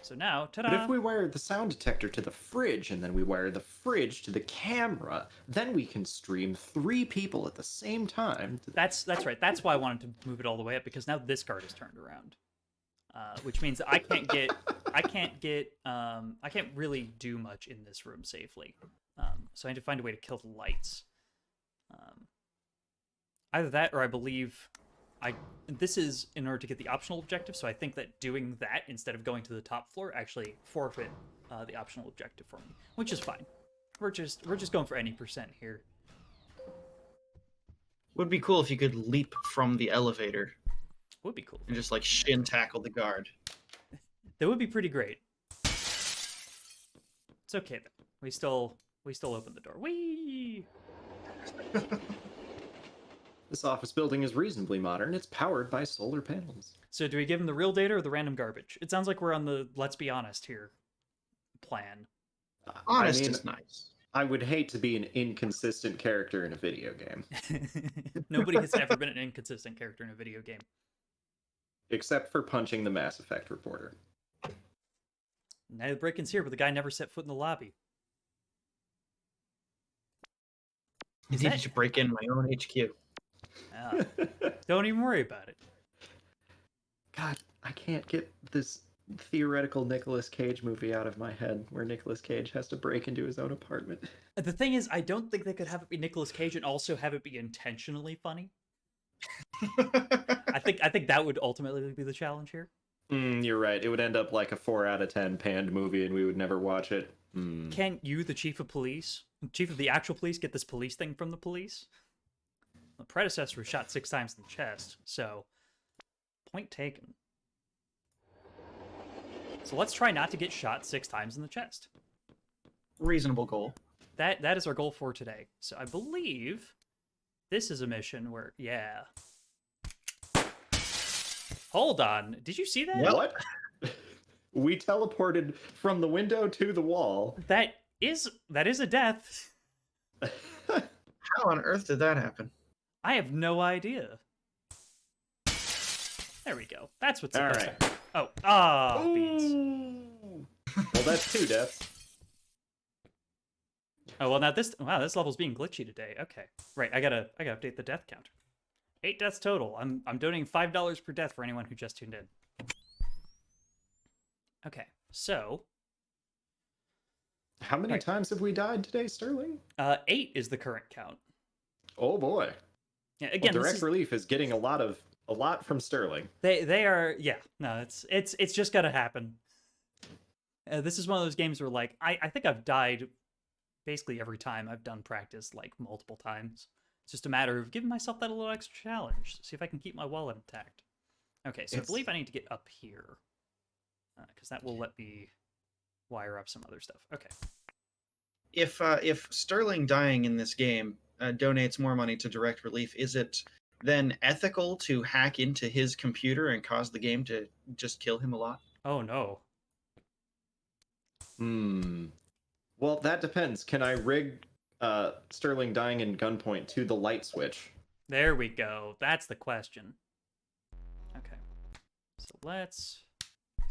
So now, ta-da! But if we wire the sound detector to the fridge, and then we wire the fridge to the camera, then we can stream 3 people at the same time. That's right. That's why I wanted to move it all the way up, because now this card is turned around. Which means that I can't really do much in this room safely. So I need to find a way to kill the lights. Either that, or I believe this is in order to get the optional objective. So I think that doing that instead of going to the top floor actually forfeit the optional objective for me, which is fine. We're just going for any % here. Would be cool if you could leap from the elevator Would be cool. and just like shin tackle the guard. That would be pretty great. It's okay though. We still open the door. Whee! This office building is reasonably modern. It's powered by solar panels. So do we give him the real data or the random garbage? It sounds like we're on the let's be honest here plan. Honest I mean, is nice. I would hate to be an inconsistent character in a video game. Nobody has ever been an inconsistent character in a video game. Except for punching the Mass Effect reporter. Now the break-in's here, but the guy never set foot in the lobby. I Is needed that- to break in my own HQ. Ah, don't even worry about it. God, I can't get this theoretical Nicolas Cage movie out of my head where Nicolas Cage has to break into his own apartment. The thing is, I don't think they could have it be Nicolas Cage and also have it be intentionally funny. I think that would ultimately be the challenge here. You're right. It would end up like a 4 out of 10 panned movie and we would never watch it. Can you, the chief of police, chief of the actual police, get this police thing from the police? The predecessor was shot 6 times in the chest, so point taken. So let's try not to get shot 6 times in the chest. Reasonable goal. That is our goal for today. So I believe this is a mission where, yeah. Hold on, did you see that? Yep. What? We teleported from the window to the wall. That is a death. How on earth did that happen? I have no idea. There we go. That's what's All supposed right. to happen. Oh, beans. Ooh. Well, that's 2 deaths. Oh well, now this level's being glitchy today. Okay, right. I gotta update the death counter. 8 deaths total. I'm donating $5 per death for anyone who just tuned in. Okay, so How many times have we died today, Sterling? 8 is the current count. Oh boy. Yeah, Well, again, Direct Relief is getting a lot from Sterling. they are, yeah. No, it's just gotta happen. This is one of those games where like I think I've died basically every time I've done practice, like multiple times. It's just a matter of giving myself that little extra challenge. See if I can keep my wallet intact. Okay, so I believe I need to get up here. Because that will let me wire up some other stuff. Okay. If Sterling dying in this game donates more money to Direct Relief, is it then ethical to hack into his computer and cause the game to just kill him a lot? Oh, no. Well, that depends. Can I rig Sterling dying in Gunpoint to the light switch? There we go. That's the question. Okay. So let's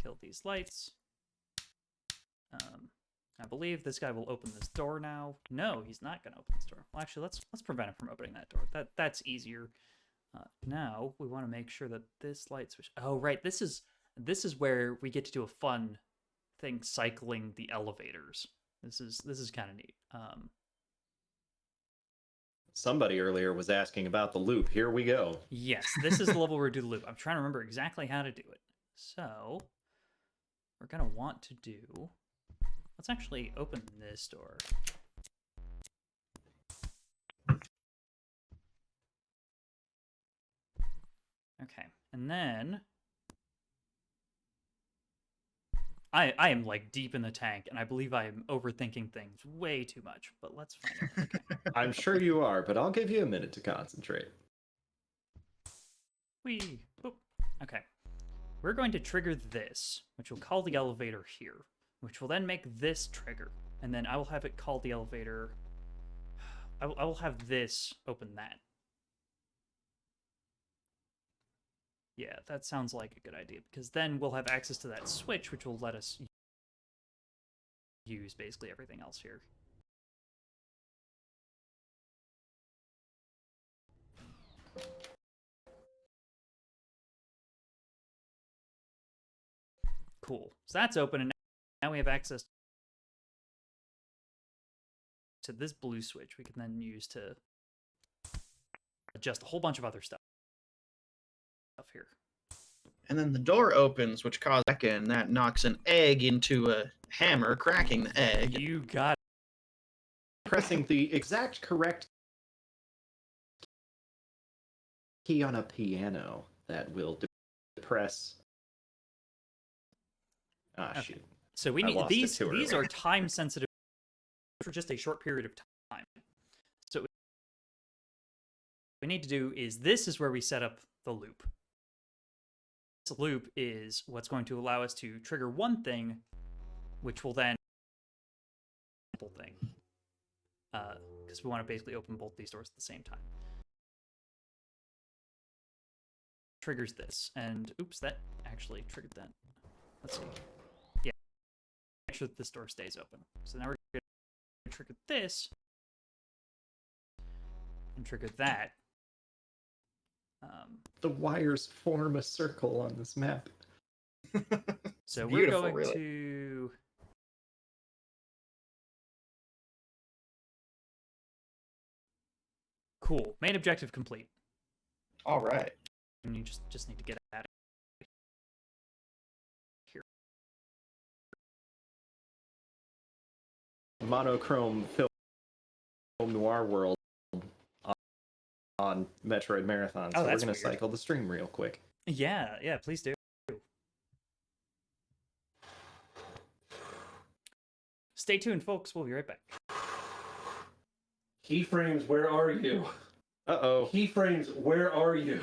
kill these lights. I believe this guy will open this door now. No, he's not going to open this door. Well, actually, let's prevent him from opening that door. That's easier. Now we want to make sure that this light switch. Oh, right. This is where we get to do a fun thing, cycling the elevators. This is kind of neat. Somebody earlier was asking about the loop. Here we go. Yes, this is the level where we do the loop. I'm trying to remember exactly how to do it. So we're gonna want to do. Let's actually open this door. Okay, and then I am like deep in the tank, and I believe I am overthinking things way too much. But let's find out. Okay. I'm sure you are, but I'll give you a minute to concentrate. Whee! Boop. Okay. We're going to trigger this, which will call the elevator here, which will then make this trigger, and then I will have it call the elevator. I will have this open that. Yeah, that sounds like a good idea, because then we'll have access to that switch, which will let us use basically everything else here. Cool. So that's open, and now we have access to this blue switch we can then use to adjust a whole bunch of other stuff here. And then the door opens, which causes a second, and that knocks an egg into a hammer, cracking the egg. You got Pressing the exact correct key on a piano that will depress. Ah, Okay. shoot. So we I need lost it these. too These early. are time sensitive for just a short period of time. So what we need to do is this is where we set up the loop. This loop is what's going to allow us to trigger one thing, which will then thing. Because we want to basically open both these doors at the same time. Triggers this, and oops, that actually triggered that. Let's see. Yeah, make sure that this door stays open. So now we're going to trigger this and trigger that. The wires form a circle on this map. So we're beautiful, going really. to. Cool. Main objective complete. All right. And you just need to get out of here. Monochrome film noir world on Metroid Marathon. So we're that's going to weird. cycle the stream real quick. Yeah, please do. Stay tuned, folks. We'll be right back. Keyframes, where are you? Uh-oh. Keyframes, where are you?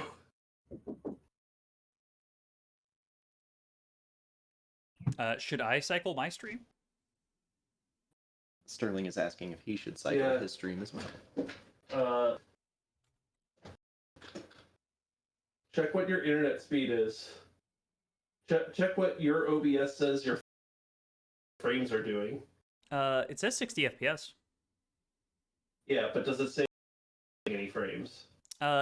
Should I cycle my stream? Sterling is asking if he should cycle Yeah. his stream as well. Check what your internet speed is. Check what your OBS says your frames are doing. It says 60 FPS. Yeah, but does it say any frames?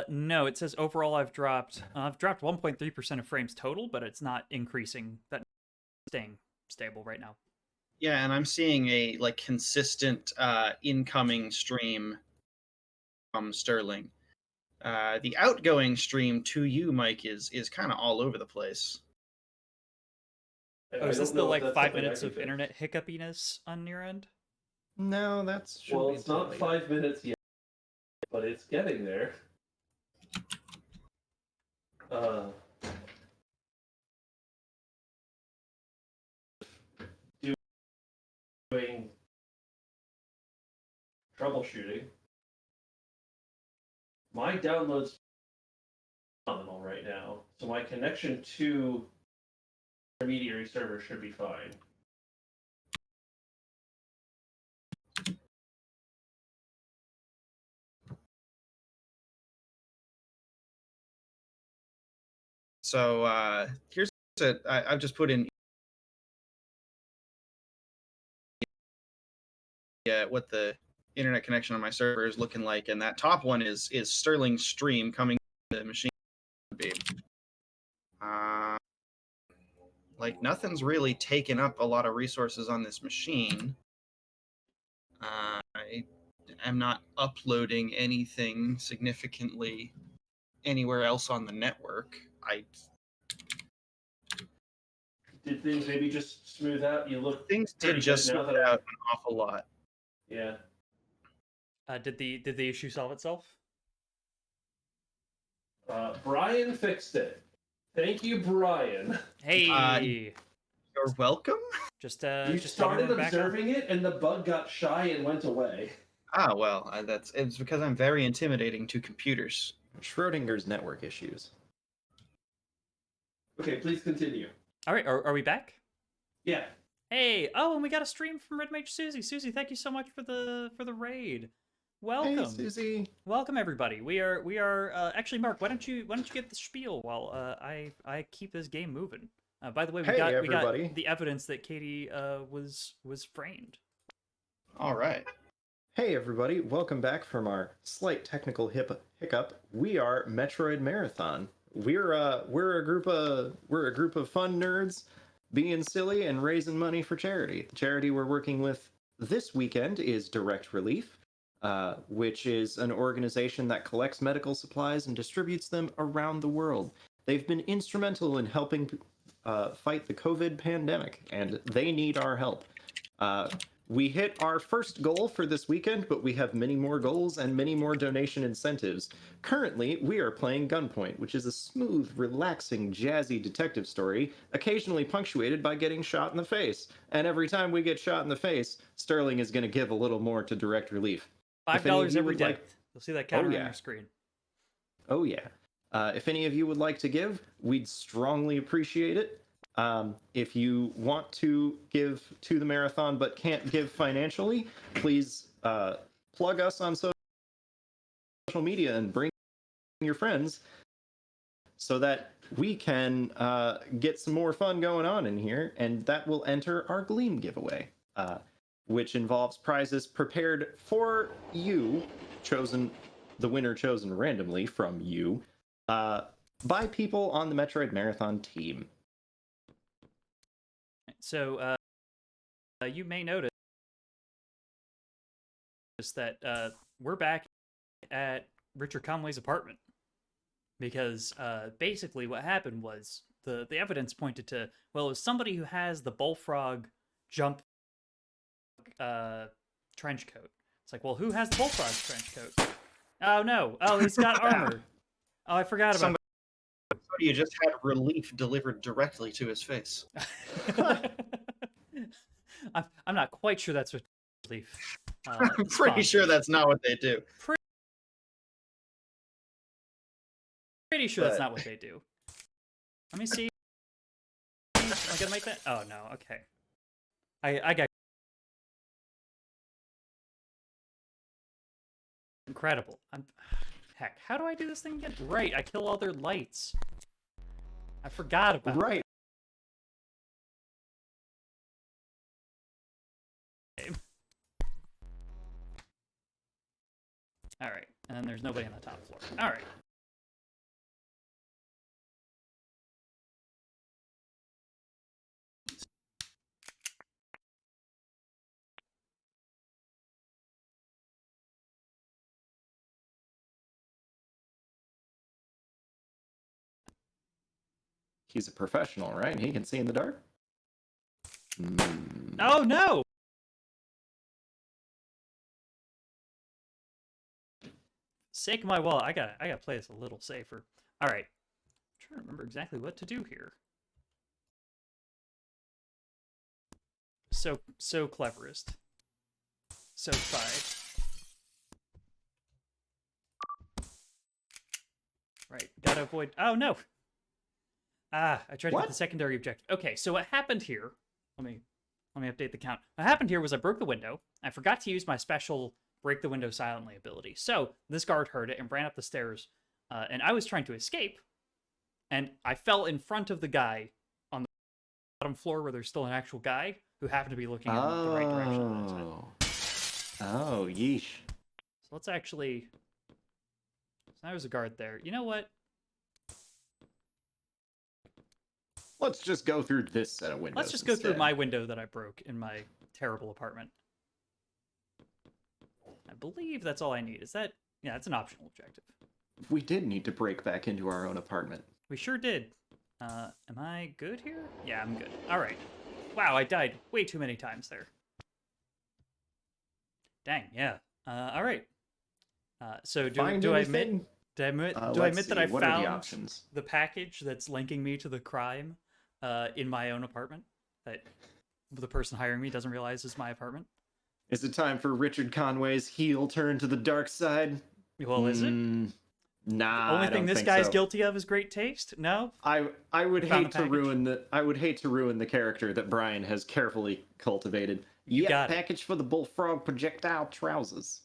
No, it says overall I've dropped 1.3% of frames total, but it's not increasing. That's staying stable right now. Yeah, and I'm seeing a like consistent incoming stream from Sterling. The outgoing stream to you, Mike, is kind of all over the place. Oh, is this the like 5 minutes of internet hiccupiness on your end? No, that's Well, it's not 5 minutes yet, but it's getting there. Doing troubleshooting. My download's phenomenal right now, so my connection to intermediary server should be fine. So here's I've just put in what the internet connection on my server is looking like, and that top one is Sterling's stream coming to the machine. Like nothing's really taken up a lot of resources on this machine. I am not uploading anything significantly anywhere else on the network. Did things maybe just smooth out? You look Things pretty did just good now smooth that out an awful lot. Yeah. Did the issue solve itself? Brian fixed it. Thank you, Brian. Hey, You're welcome. just You just started back up. observing it, and the bug got shy and went away. Well, it's because I'm very intimidating to computers. Schrodinger's network issues. Okay, please continue. All right, are we back? Yeah. Hey, and we got a stream from Red Mage Susie. Susie, thank you so much for the raid. Welcome, Hey, Susie. welcome everybody. We are actually, Mark. Why don't you get the spiel while I keep this game moving. By the way, we Hey, got everybody. the evidence that Katie was framed. All right. Hey everybody, welcome back from our slight technical hiccup. We are Metroid Marathon. We're a group of fun nerds being silly and raising money for charity. The charity we're working with this weekend is Direct Relief, which is an organization that collects medical supplies and distributes them around the world. They've been instrumental in helping fight the COVID pandemic, and they need our help. We hit our first goal for this weekend, but we have many more goals and many more donation incentives. Currently, we are playing Gunpoint, which is a smooth, relaxing, jazzy detective story, occasionally punctuated by getting shot in the face. And every time we get shot in the face, Sterling is going to give a little more to Direct Relief. $5 every would death. You'll see that counter on your screen. Oh yeah. If any of you would like to give, we'd strongly appreciate it. If you want to give to the marathon but can't give financially, please plug us on social media and bring your friends so that we can get some more fun going on in here, and that will enter our Gleam giveaway, which involves prizes prepared for you, the winner chosen randomly from you, by people on the Metroid Marathon team. So you may notice that we're back at Richard Conway's apartment, because basically what happened was the evidence pointed to, well, it was somebody who has the bullfrog jump trench coat. It's like, well, who has the bullfrog trench coat? Oh no! Oh, he's got armor. Oh, I forgot about. You just had relief delivered directly to his face. I'm not quite sure that's what relief. I'm pretty sure that's not what they do. Pretty sure that's not what they do. Let me see. I guess gonna make that? Oh no, okay. I got incredible. Heck, how do I do this thing again? Right, I kill all their lights. I forgot about Right. that. Alright, and then there's nobody on the top floor. Alright. He's a professional, right? He can see in the dark. Hmm. Oh no! Sake of my wallet, I gotta play this a little safer. Alright. I'm trying to remember exactly what to do here. So cleverest. So spy. Right, gotta avoid. Oh no! Ah, I tried to get What? the secondary objective. Okay, so what happened here? Let me update the count. What happened here was I broke the window. I forgot to use my special break the window silently ability. So this guard heard it and ran up the stairs, and I was trying to escape, and I fell in front of the guy on the bottom floor where there's still an actual guy who happened to be looking in the right direction at that time. Oh, yeesh. So let's actually. So there was a guard there. You know what? Let's just go through this set of windows. Let's just go through instead. my window that I broke in my terrible apartment. I believe that's all I need. Is that... Yeah, it's an optional objective. We did need to break back into our own apartment. We sure did. Am I good here? Yeah, I'm good. All right. Wow, I died way too many times there. Dang, yeah. All right. So do I admit that I What are the found options? the package that's linking me to the crime in my own apartment that the person hiring me doesn't realize is my apartment? Is it time for Richard Conway's heel turn to the dark side? Well, is it? Nah. The only I thing don't this think guy's so. guilty of is great taste? No? I would Found hate the to ruin the character that Brian has carefully cultivated. You got it. Package for the bullfrog projectile trousers.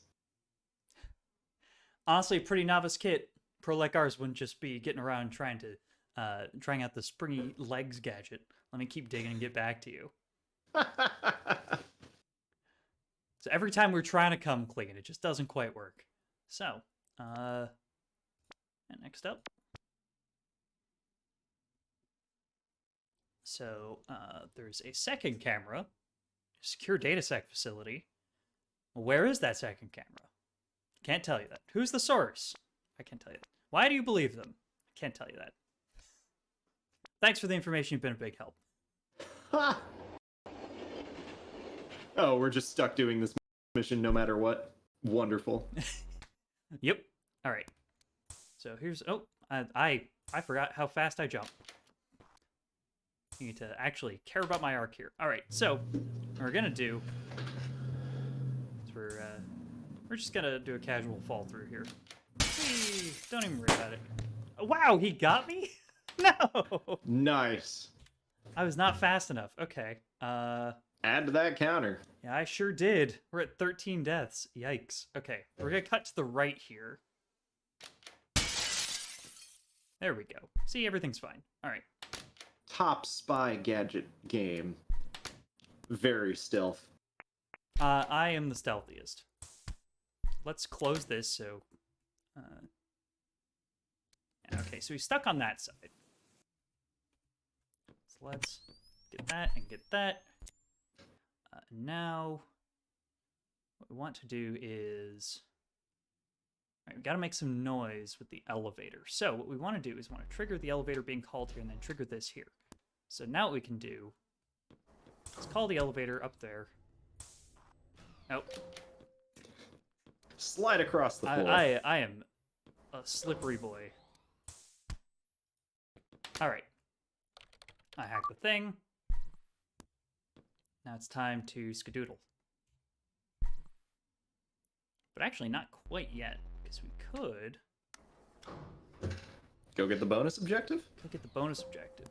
Honestly, a pretty novice kit. Pro like ours wouldn't just be getting around trying out the springy legs gadget. Let me keep digging and get back to you. So every time we're trying to come clean, it just doesn't quite work. So, and next up. So, there's a second camera, secure datasec facility. Where is that second camera? Can't tell you that. Who's the source? I can't tell you that. Why do you believe them? I can't tell you that. Thanks for the information. You've been a big help. Oh, we're just stuck doing this mission no matter what. Wonderful. Yep. All right. So here's... Oh, I forgot how fast I jump. You need to actually care about my arc here. All right. So what we're going to do is we're just going to do a casual fall through here. Whee! Don't even worry about it. Oh, wow, he got me? No! Nice. I was not fast enough. Okay. Add to that counter. Yeah, I sure did. We're at 13 deaths. Yikes. Okay, we're gonna cut to the right here. There we go. See, everything's fine. All right. Top spy gadget game. Very stealth. I am the stealthiest. Let's close this so... okay, so he's stuck on that side. So let's get that and get that. Now, what we want to do is... All right, we got to make some noise with the elevator. So what we want to do is want to trigger the elevator being called here and then trigger this here. So now what we can do is call the elevator up there. Oh. Slide across the floor. I am a slippery boy. All right. I hacked the thing. Now it's time to skedoodle. But actually not quite yet, because we could Go get the bonus objective? go get the bonus objective.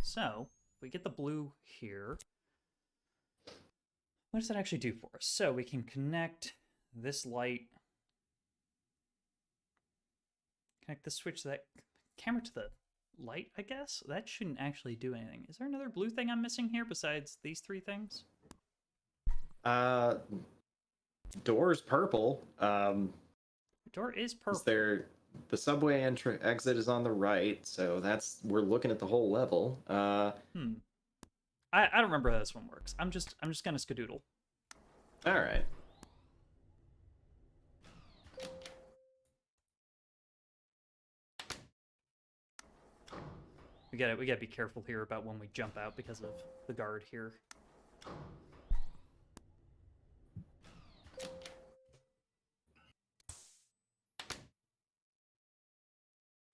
So, if we get the blue here. What does that actually do for us? So we can connect this light, connect the switch to that camera to the light, I guess? That shouldn't actually do anything. Is there another blue thing I'm missing here besides these three things? Door's purple. The door is purple. Is there the subway exit is on the right, so we're looking at the whole level. I don't remember how this one works. I'm just gonna skedoodle. All right. We gotta be careful here about when we jump out because of the guard here.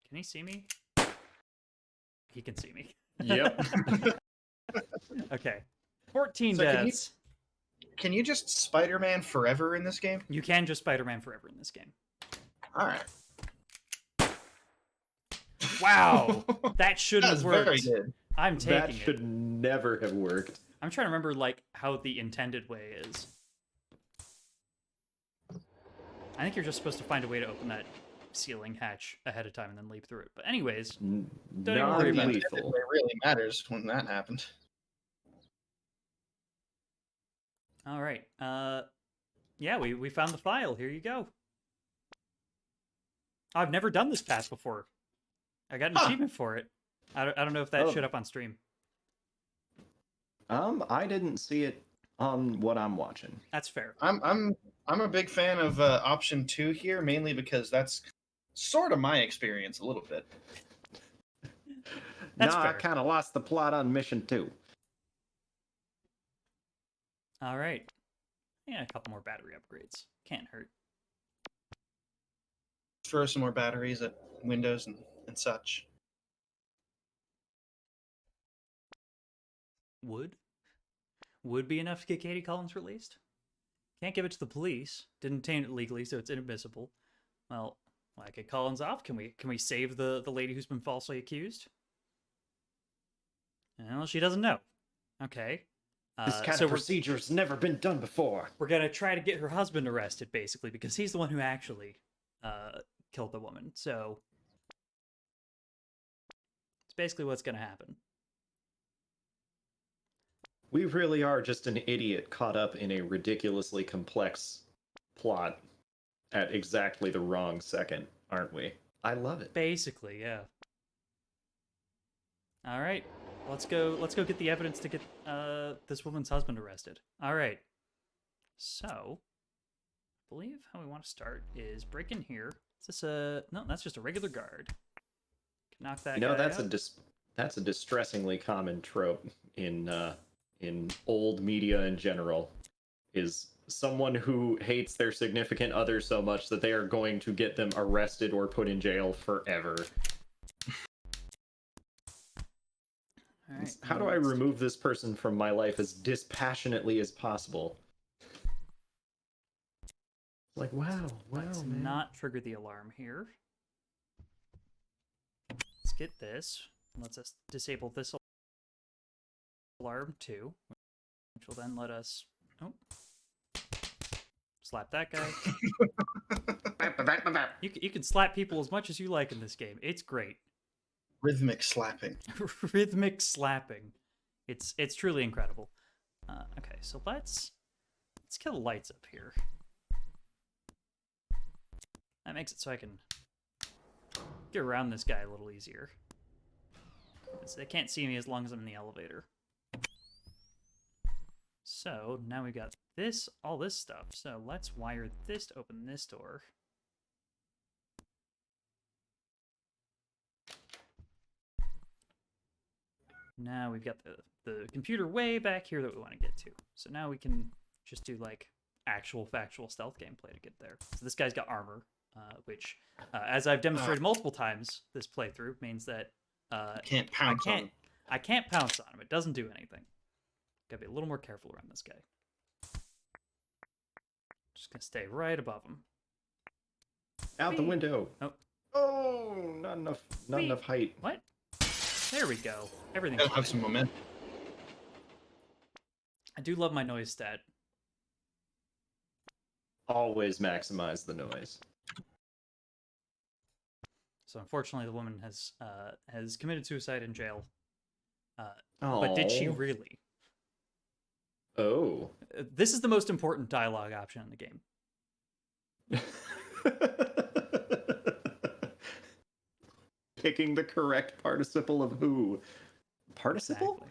Can he see me? He can see me. Yep. Okay. 14 So deaths. Can you just Spider-Man forever in this game? You can just Spider-Man forever in this game. All right. Wow. That shouldn't That's have worked. very good. I'm taking That should it. never have worked. I'm trying to remember like how the intended way is. I think you're just supposed to find a way to open that ceiling hatch ahead of time and then leap through it. But anyways, don't even worry about it. It really matters when that happened. All right. Yeah, we found the file. Here you go. I've never done this pass before. I got an achievement for it. I don't know if that showed up on stream. I didn't see it on what I'm watching. That's fair. I'm a big fan of option 2 here, mainly because that's sort of my experience a little bit. That's I fair. kind of lost the plot on mission 2. All right. Yeah, a couple more battery upgrades. Can't hurt. Throw some more batteries at windows and such. Would be enough to get Katie Collins released. Can't give it to the police. Didn't obtain it legally, so it's inadmissible. Well, get Collins off. Can we save the lady who's been falsely accused? Well, she doesn't know. Okay. This kind of procedure's never been done before. We're gonna try to get her husband arrested, basically, because he's the one who actually killed the woman. So it's basically what's gonna happen. We really are just an idiot caught up in a ridiculously complex plot at exactly the wrong second, aren't we? I love it. Basically, yeah. All right, let's go get the evidence to get this woman's husband arrested. All right. So, I believe how we want to start is break in here. Is this no? That's just a regular guard. Can knock that. No, guy that's out. that's a distressingly common trope in old media in general. Is someone who hates their significant other so much that they are going to get them arrested or put in jail forever. All right. How do I remove this person from my life as dispassionately as possible? Like, wow, Let's man. not trigger the alarm here. Let's get this. Let's us disable this alarm too, which will then let us slap that guy. You can slap people as much as you like in this game. It's great. Rhythmic slapping. Rhythmic slapping. It's truly incredible. Okay, so let's kill the lights up here. That makes it so I can get around this guy a little easier. So they can't see me as long as I'm in the elevator. So now we've got all this stuff. So let's wire this to open this door. Now we've got the computer way back here that we want to get to. So now we can just do like actual factual stealth gameplay to get there. So this guy's got armor, which, as I've demonstrated multiple times this playthrough, means that Can't pounce on him. I can't pounce on him. It doesn't do anything. Gotta be a little more careful around this guy. Just gonna stay right above him. Out the window. Oh. Oh, not enough height. What? There we go. Everything's Gotta have fine. some momentum. I do love my noise stat. Always maximize the noise. So unfortunately, the woman has committed suicide in jail. Oh. But did she really? Oh. This is the most important dialogue option in the game. Picking the correct participle of who? Participle?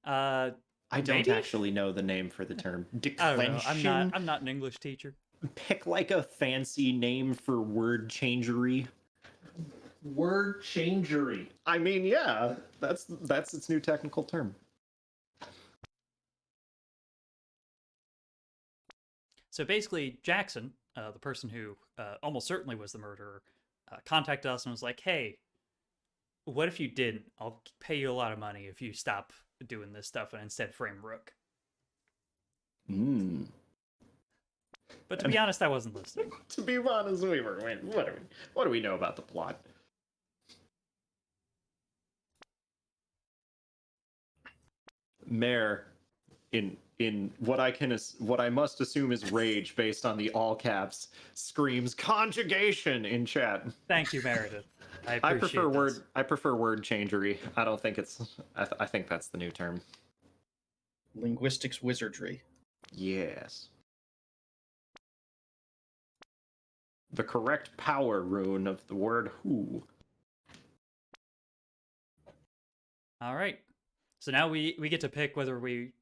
Exactly. I don't maybe? actually know the name for the term. I don't know. Declension? I'm not an English teacher. Pick like a fancy name for word changery. Word changery. I mean, yeah, that's its new technical term. So basically, Jackson, the person who almost certainly was the murderer, contacted us and was like, "Hey, what if you didn't? I'll pay you a lot of money if you stop doing this stuff and instead frame Rook." But to be honest, I wasn't listening. To be honest, we were. What do we know about the plot? Mayor, in what I must assume is rage based on the all caps, screams conjugation in chat. Thank you, Meredith. I prefer word changery. I don't think it's. I think that's the new term. Linguistics wizardry. Yes. The correct power rune of the word who. All right. So now we get to pick whether we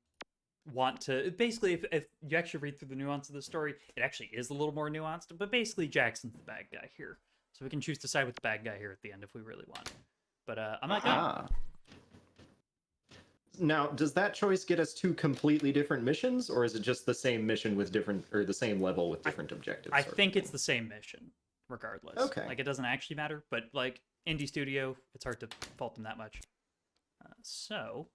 want to. Basically, if you actually read through the nuance of the story, it actually is a little more nuanced. But basically, Jackson's the bad guy here, so we can choose to side with the bad guy here at the end if we really want. But I'm not gonna. Now, does that choice get us two completely different missions, or is it just the same mission with different, or the same level with different objectives? I think it's the same mission, regardless. Okay. Like, it doesn't actually matter, but like indie studio, it's hard to fault them that much. So,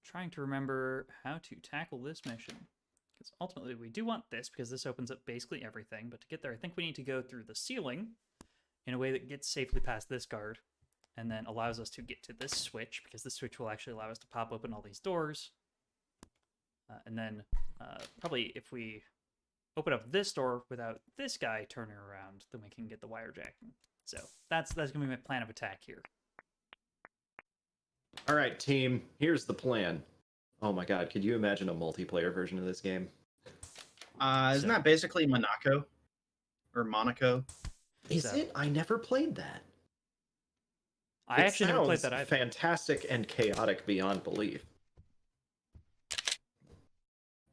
trying to remember how to tackle this mission, because ultimately we do want this because this opens up basically everything. But to get there, I think we need to go through the ceiling in a way that gets safely past this guard, and then allows us to get to this switch, because this switch will actually allow us to pop open all these doors. And then probably if we open up this door without this guy turning around, then we can get the wirejacking. So that's going to be my plan of attack here. All right, team, here's the plan. Oh my god, could you imagine a multiplayer version of this game? Isn't that basically Monaco? Or Monaco? Is it? I never played that. I actually never played that either. Fantastic and chaotic beyond belief.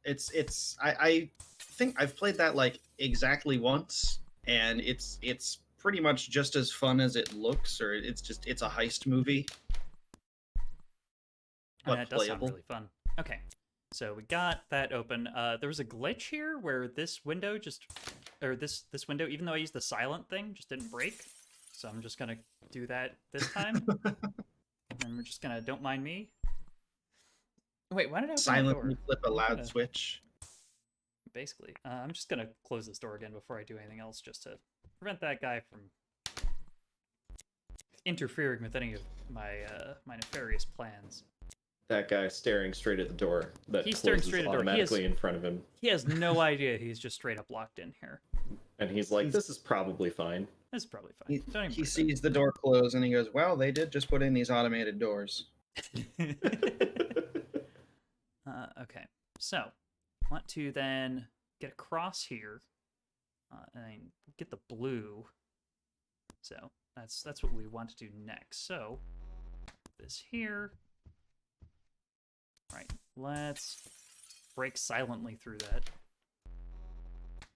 I think I've played that like exactly once, and it's pretty much just as fun as it looks, or it's a heist movie. But that does sound really fun. Okay, so we got that open. There was a glitch here where this window this window, even though I used the silent thing, just didn't break. So I'm just gonna do that this time. And we're just gonna, don't mind me. Wait, why did I open silently the door? flip a loud switch? Basically, I'm just gonna close this door again before I do anything else, just to prevent that guy from interfering with any of my my nefarious plans. That guy staring straight at the door that He's staring closes straight at the door. automatically in front of him. He has no idea he's just straight up locked in here. And he's like, this is probably fine. This is probably fine. He sees the door close and he goes, well, they did just put in these automated doors. Okay, so want to then get across here and get the blue. So that's what we want to do next. So this here. All right, let's break silently through that.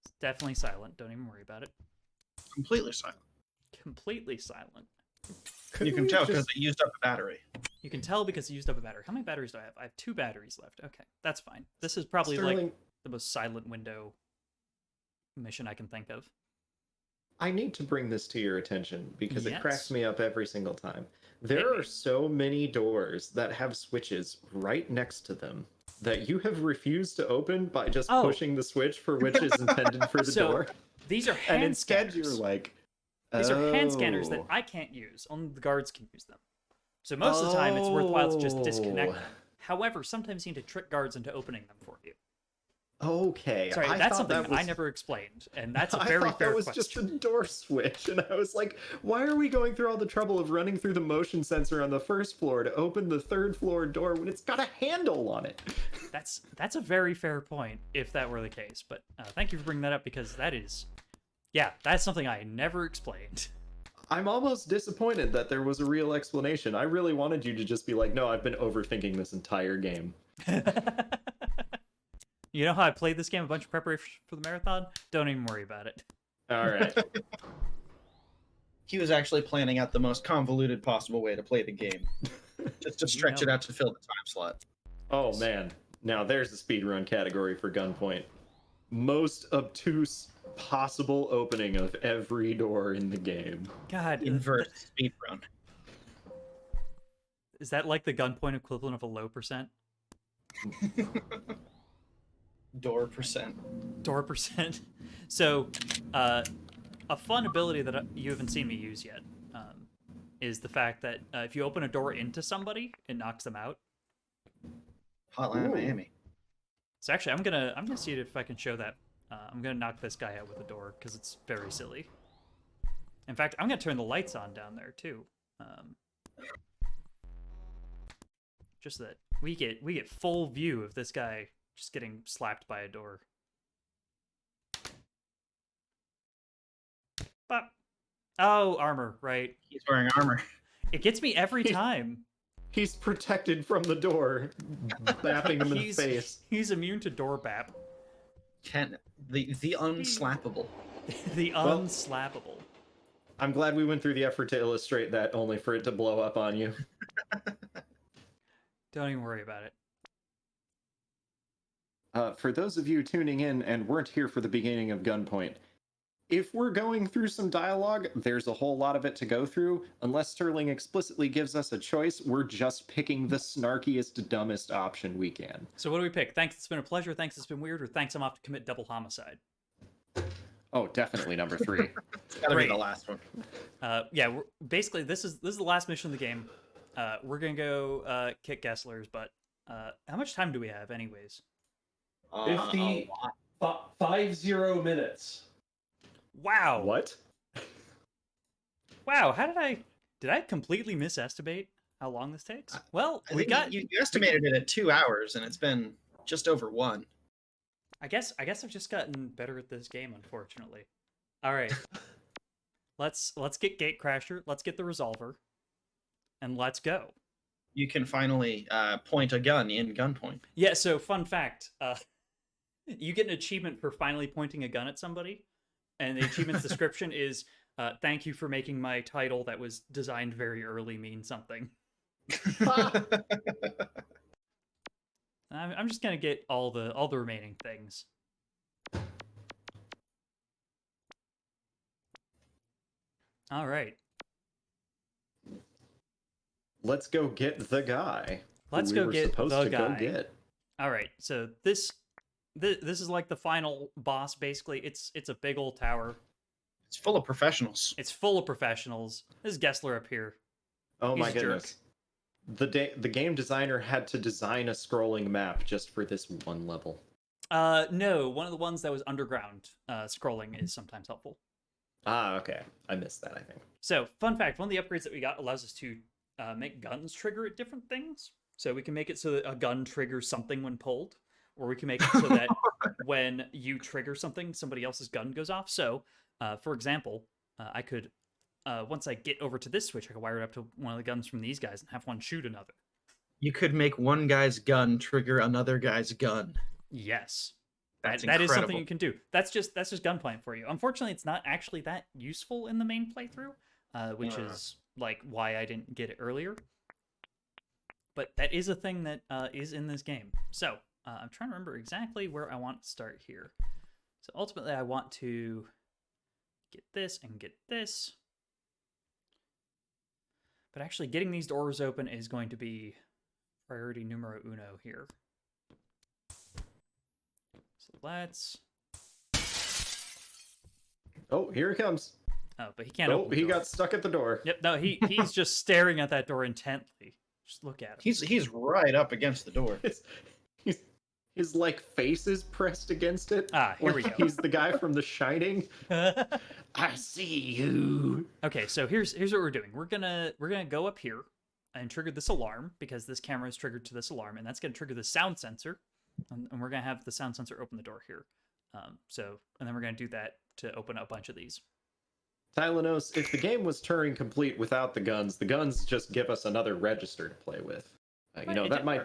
It's definitely silent. Don't even worry about it. Completely silent. Completely silent. You can tell because it used up a battery. You can tell because it used up a battery. How many batteries do I have? I have 2 batteries left. Okay, that's fine. This is probably like the most silent window mission I can think of. I need to bring this to your attention because it cracks me up every single time. There are so many doors that have switches right next to them that you have refused to open by just pushing the switch for which is intended for the door. These are hand and instead scanners. You're like, these are hand scanners that I can't use. Only the guards can use them. So most of the time, it's worthwhile to just disconnect them. However, sometimes you need to trick guards into opening them for you. Okay, Sorry, I that's thought something that was... I never explained, and that's a I very thought fair that was question. just a door switch, and I was like, why are we going through all the trouble of running through the motion sensor on the first floor to open the third floor door when it's got a handle on it? That's a very fair point, if that were the case. But thank you for bringing that up, because that is... Yeah, that's something I never explained. I'm almost disappointed that there was a real explanation. I really wanted you to just be like, no, I've been overthinking this entire game. You know how I played this game a bunch of preparation for the marathon? Don't even worry about it. All right. He was actually planning out the most convoluted possible way to play the game, just to stretch it out to fill the time slot. Oh, man. Now, there's the speedrun category for Gunpoint. Most obtuse possible opening of every door in the game. God, Invert speedrun. is that like the Gunpoint equivalent of a low percent? Door percent. Door percent. So, a fun ability that you haven't seen me use yet is the fact that if you open a door into somebody, it knocks them out. Hotline Ooh. Miami. So actually, I'm gonna see if I can show that. I'm gonna knock this guy out with the door because it's very silly. In fact, I'm gonna turn the lights on down there too, just so that we get full view of this guy just getting slapped by a door. But oh, armor, right? He's wearing armor. It gets me every time. He's protected from the door, bapping him in the face. He's immune to door bap. The unslappable. The Well, unslappable. I'm glad we went through the effort to illustrate that, only for it to blow up on you. Don't even worry about it. For those of you tuning in and weren't here for the beginning of Gunpoint, if we're going through some dialogue, there's a whole lot of it to go through. Unless Sterling explicitly gives us a choice, we're just picking the snarkiest, dumbest option we can. So what do we pick? Thanks, it's been a pleasure. Thanks, it's been weird. Or thanks, I'm off to commit double homicide. Oh, definitely number 3. It's gotta Great. be the last one. Yeah, basically this is the last mission of the game. We're gonna go kick Gessler's, but how much time do we have, anyways? 50 minutes. Wow. What? Wow. How did I completely misestimate how long this takes? Well, I we think got. you estimated it at 2 hours, and it's been just over 1. I guess I've just gotten better at this game, unfortunately. All right. let's get Gatecrasher. Let's get the Resolver, and let's go. You can finally point a gun in Gunpoint. Yeah. So, fun fact: you get an achievement for finally pointing a gun at somebody, and the achievement's description is, "Thank you for making my title that was designed very early mean something." I'm just gonna get all the remaining things. All right. Let's go get the guy. Let's who go we were get supposed the to guy. Go get. All right. So this is like the final boss. Basically, it's a big old tower. It's full of professionals. It's full of professionals. This is Gessler up here. Oh my He's a jerk. goodness. The game designer had to design a scrolling map just for this one level. No, one of the ones that was underground. Scrolling is sometimes helpful. Ah, okay. I missed that, I think. So, fun fact, one of the upgrades that we got allows us to make guns trigger at different things. So we can make it so that a gun triggers something when pulled, or we can make it so that when you trigger something, somebody else's gun goes off. So, for example, I could, once I get over to this switch, I could wire it up to one of the guns from these guys and have one shoot another. You could make one guy's gun trigger another guy's gun. Yes. That's that is something incredible. you can do. That's just Gunpoint for you. Unfortunately, it's not actually that useful in the main playthrough, which is like why I didn't get it earlier. But that is a thing that is in this game. So I'm trying to remember exactly where I want to start here. So ultimately, I want to get this and get this. But actually, getting these doors open is going to be priority numero uno here. So let's... Oh, here he comes. Oh, but he can't Oh, open the he door. got stuck at the door. Yep, no, he's just staring at that door intently. Just look at him. He's right up against the door. His like face is pressed against it. Ah, here we like go. He's the guy from The Shining. I see you. Okay, so here's what we're doing. We're gonna go up here and trigger this alarm because this camera is triggered to this alarm, and that's gonna trigger the sound sensor, and we're gonna have the sound sensor open the door here. And then we're gonna do that to open up a bunch of these. Tylenos, if the game was Turing complete without the guns just give us another register to play with. That might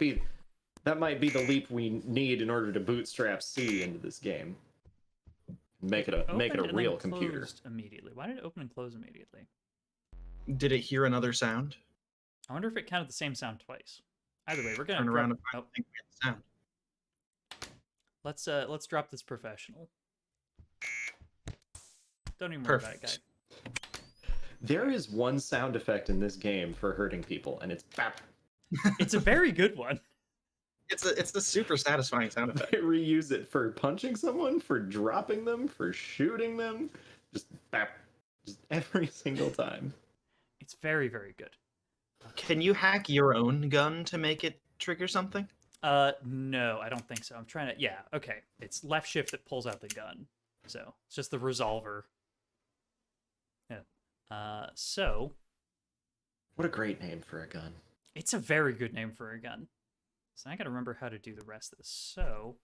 be the leap we need in order to bootstrap C into this game. Make it a real computer. Closed immediately. Why did it open and close immediately? Did it hear another sound? I wonder if it counted the same sound twice. Either way, we're gonna Turn around and find oh, the thing we had the sound. let's drop this professional. Don't even worry about it, guy. There is one sound effect in this game for hurting people, and it's bap. It's a very good one. It's the super satisfying sound effect. They reuse it for punching someone, for dropping them, for shooting them. Just bap. Just every single time. It's very, very good. Can you hack your own gun to make it trigger something? No, I don't think so. I'm trying to. Yeah, okay. It's left shift that pulls out the gun, so it's just the resolver. Yeah. So. What a great name for a gun. It's a very good name for a gun. So I gotta remember how to do the rest of this. So.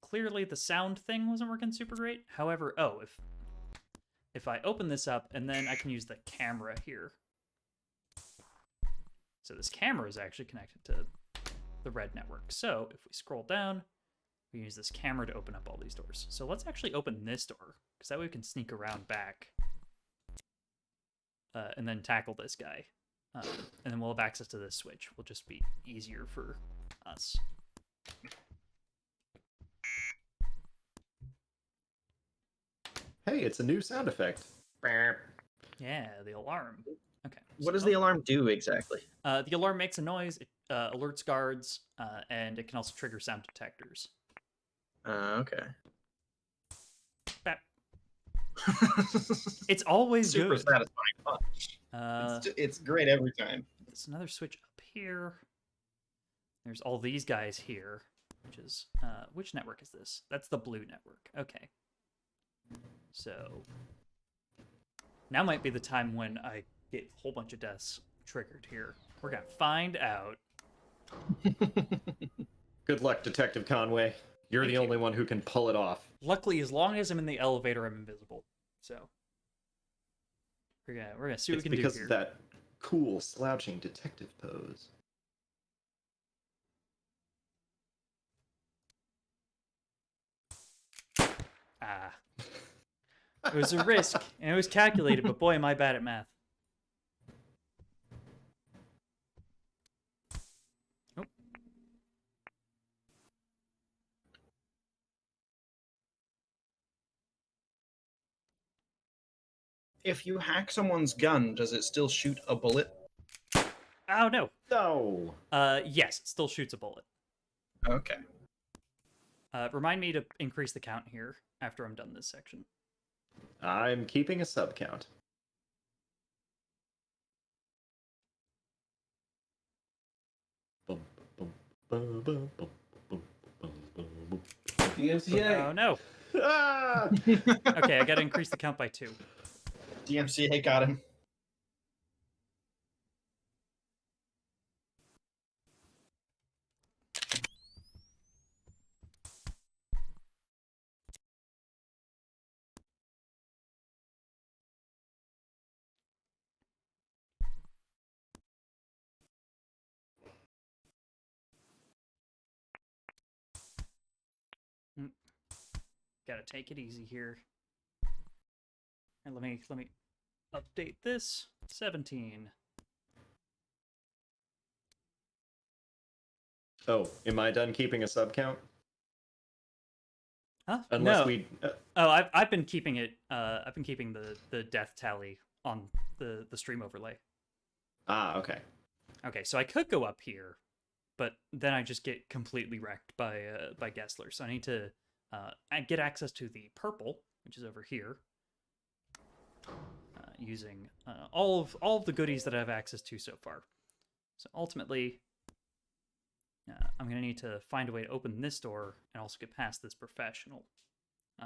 Clearly the sound thing wasn't working super great. However, if I open this up and then I can use the camera here. So this camera is actually connected to the red network. So if we scroll down, we use this camera to open up all these doors. So let's actually open this door, because that way we can sneak around back and then tackle this guy. And then we'll have access to this switch. Will just be easier for us. Hey, it's a new sound effect. Yeah, the alarm. Okay. What does the alarm do exactly? The alarm makes a noise, it alerts guards, and it can also trigger sound detectors. Okay. Bap. It's always super good. satisfying punch. It's great every time. There's another switch up here. There's all these guys here, which is which network is this? That's the blue network. Okay. So now might be the time when I get a whole bunch of deaths triggered here. We're gonna find out. Good luck, Detective Conway. You're Thank the you. only one who can pull it off. Luckily, as long as I'm in the elevator, I'm invisible. So we're gonna see what It's we can do because here. of that cool slouching detective pose. Ah. It was a risk, and it was calculated, but boy, am I bad at math. Oh. If you hack someone's gun, does it still shoot a bullet? Oh, no. No. Yes, it still shoots a bullet. Okay. Remind me to increase the count here after I'm done this section. I'm keeping a sub count. Boom, boom, boom, boom, boom, boom, boom, boom, boom. DMCA. Oh, no. Ah! Okay, I gotta increase the count by 2. DMCA got him. Gotta take it easy here. And let me update this. 17. Oh, am I done keeping a sub count? Huh? Unless no. we. Oh, I've been keeping it. I've been keeping the death tally on the stream overlay. Okay. Okay, so I could go up here, but then I just get completely wrecked by Gessler. So I need to get access to the purple, which is over here, using all of the goodies that I have access to so far. So ultimately, I'm going to need to find a way to open this door and also get past this professional.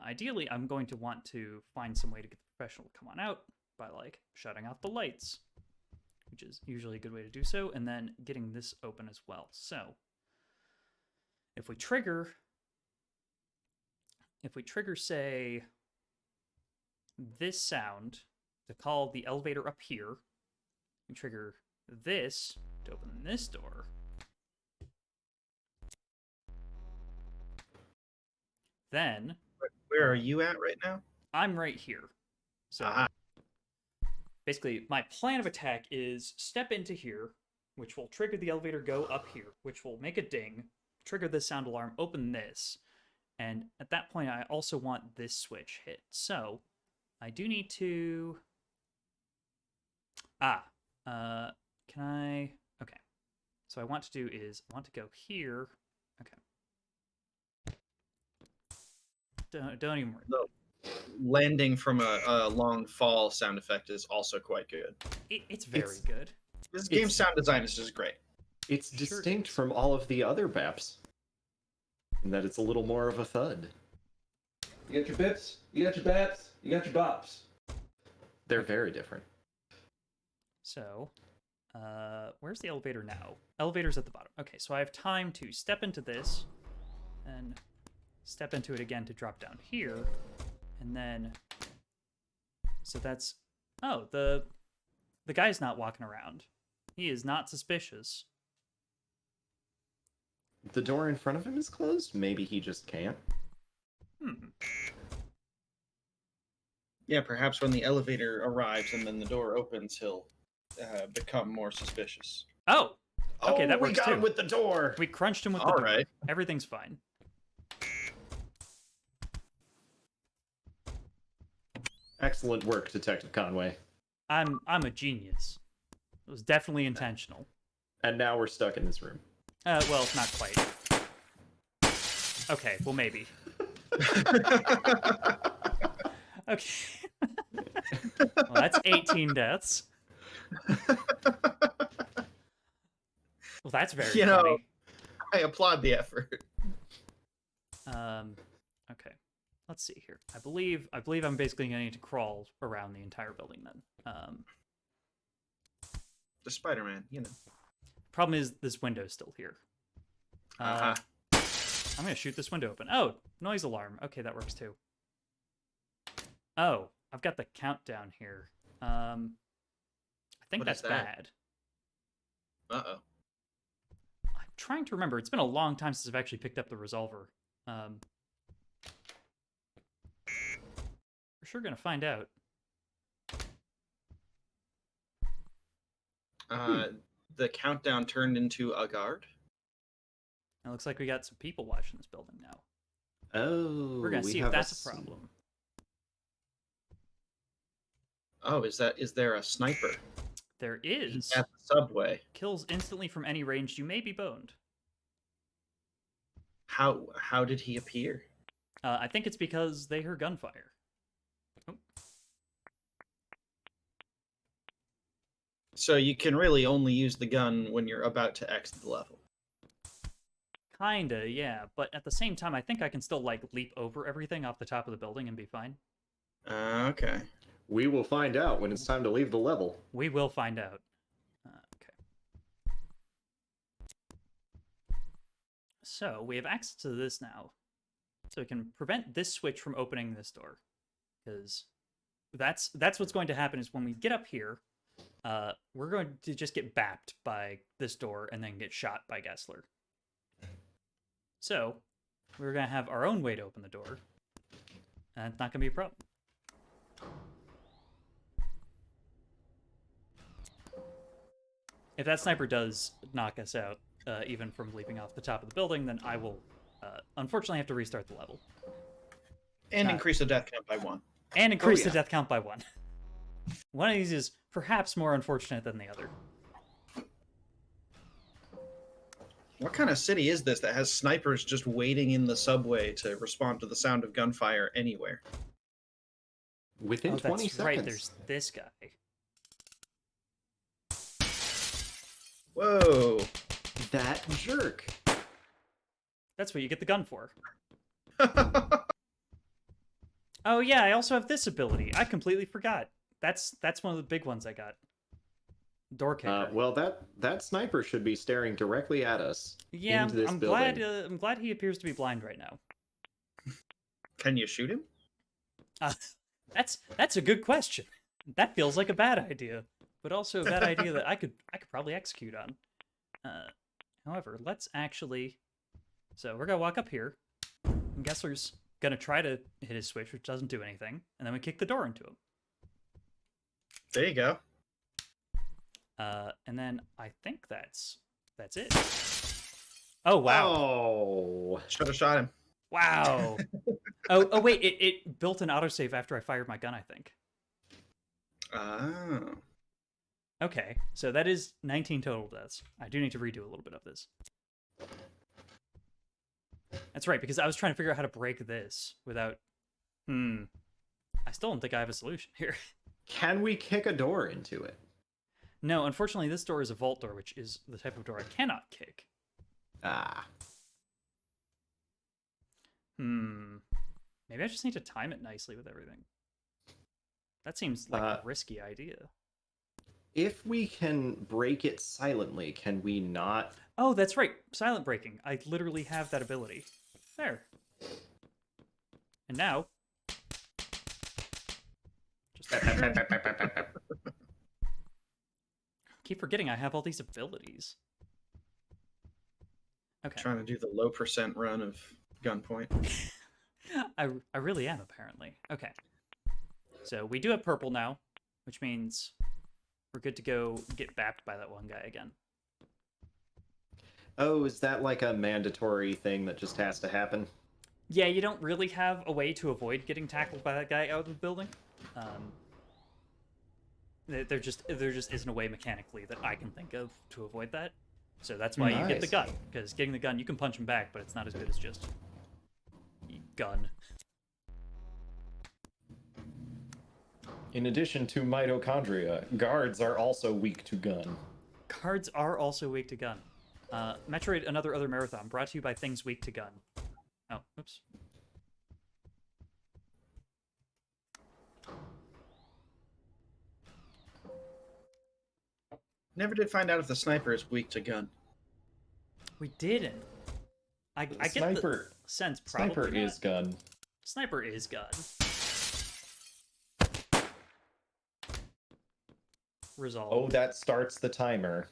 Ideally, I'm going to want to find some way to get the professional to come on out by, like, shutting off the lights, which is usually a good way to do so, and then getting this open as well. So, if we trigger, say, this sound to call the elevator up here, we trigger this to open this door, then Where are you at right now? I'm right here. So Ah. basically, my plan of attack is step into here, which will trigger the elevator go up here, which will make a ding, trigger this sound alarm, open this, and at that point, I also want this switch hit. So I do need to... can I... Okay. So what I want to do is, I want to go here. Okay. Don't even worry. No. Landing from a long fall sound effect is also quite good. It's very good. This game's sound design is just great. It's Sure distinct is. from all of the other BAPs, in that it's a little more of a thud. You got your bips, you got your baps, you got your bops. They're very different. So, where's the elevator now? Elevator's at the bottom. Okay, so I have time to step into this, and step into it again to drop down here, and then... So that's... Oh, the guy's not walking around. He is not suspicious. The door in front of him is closed? Maybe he just can't. Yeah, perhaps when the elevator arrives and then the door opens, he'll become more suspicious. Oh! Okay, that we works got too. him with the door! We crunched him with the All door. right. Everything's fine. Excellent work, Detective Conway. I'm a genius. It was definitely intentional. And now we're stuck in this room. Well, not quite. Okay, well, maybe. Okay. Well, that's 18 deaths. Well, that's very You know, funny. I applaud the effort. Okay. Let's see here. I believe I'm basically going to need to crawl around the entire building then. The Spider-Man, you know. Problem is, this window's still here. Uh-huh. I'm going to shoot this window open. Oh, noise alarm. Okay, that works too. Oh, I've got the countdown here. I think What that's is that? bad. Uh-oh. I'm trying to remember. It's been a long time since I've actually picked up the resolver. We're sure going to find out. The countdown turned into a guard? It looks like we got some people watching this building now. Oh, We're going to we see if have that's a problem. Oh, is there a sniper There is. at the subway? Kills instantly from any range. You may be boned. How did he appear? I think it's because they heard gunfire. Oh. So you can really only use the gun when you're about to exit the level. Kinda, yeah. But at the same time, I think I can still, like, leap over everything off the top of the building and be fine. Okay. We will find out when it's time to leave the level. We will find out. Okay. So, we have access to this now. So we can prevent this switch from opening this door. Because that's what's going to happen is when we get up here, we're going to just get bapped by this door and then get shot by Gessler. So, we're going to have our own way to open the door. And it's not going to be a problem. If that sniper does knock us out, even from leaping off the top of the building, then I will, unfortunately, have to restart the level. And increase the death count by 1. And increase yeah. the death count by 1. One of these is perhaps more unfortunate than the other. What kind of city is this that has snipers just waiting in the subway to respond to the sound of gunfire anywhere? Within Oh, 20 that's seconds. right, there's this guy. Whoa. That jerk. That's what you get the gun for. Oh yeah, I also have this ability. I completely forgot. That's one of the big ones I got. Door kicker. Well, that sniper should be staring directly at us. Yeah, into this I'm building. glad. I'm glad he appears to be blind right now. Can you shoot him? That's a good question. That feels like a bad idea, but also a bad idea that I could probably execute on. However, let's actually. So we're gonna walk up here, and Gessler's gonna try to hit his switch, which doesn't do anything, and then we kick the door into him. There you go. And then I think that's it. Oh wow! Oh. Should have shot him. Wow! oh wait, it built an autosave after I fired my gun, I think. Oh. Okay, so that is 19 total deaths. I do need to redo a little bit of this. That's right, because I was trying to figure out how to break this without... I still don't think I have a solution here. Can we kick a door into it? No, unfortunately, this door is a vault door, which is the type of door I cannot kick. Ah. Maybe I just need to time it nicely with everything. That seems like a risky idea. If we can break it silently, can we not? Oh, that's right. Silent breaking. I literally have that ability. There. And now... Just keep forgetting I have all these abilities. Okay. Trying to do the low percent run of Gunpoint. I really am, apparently. Okay. So we do have purple now, which means we're good to go get bapped by that one guy again. Oh, is that like a mandatory thing that just has to happen? Yeah, you don't really have a way to avoid getting tackled by that guy out of the building. There just isn't a way mechanically that I can think of to avoid that. So that's why you get the gun, because getting the gun, you can punch him back, but it's not as good as just gun. In addition to mitochondria, guards are also weak to gun. Guards are also weak to gun. Metroid, another other marathon, brought to you by things weak to gun. Oh, oops. Never did find out if the sniper is weak to gun. We didn't. I get the sense probably Sniper not. is gun. Sniper is gun. Resolve. Oh, that starts the timer.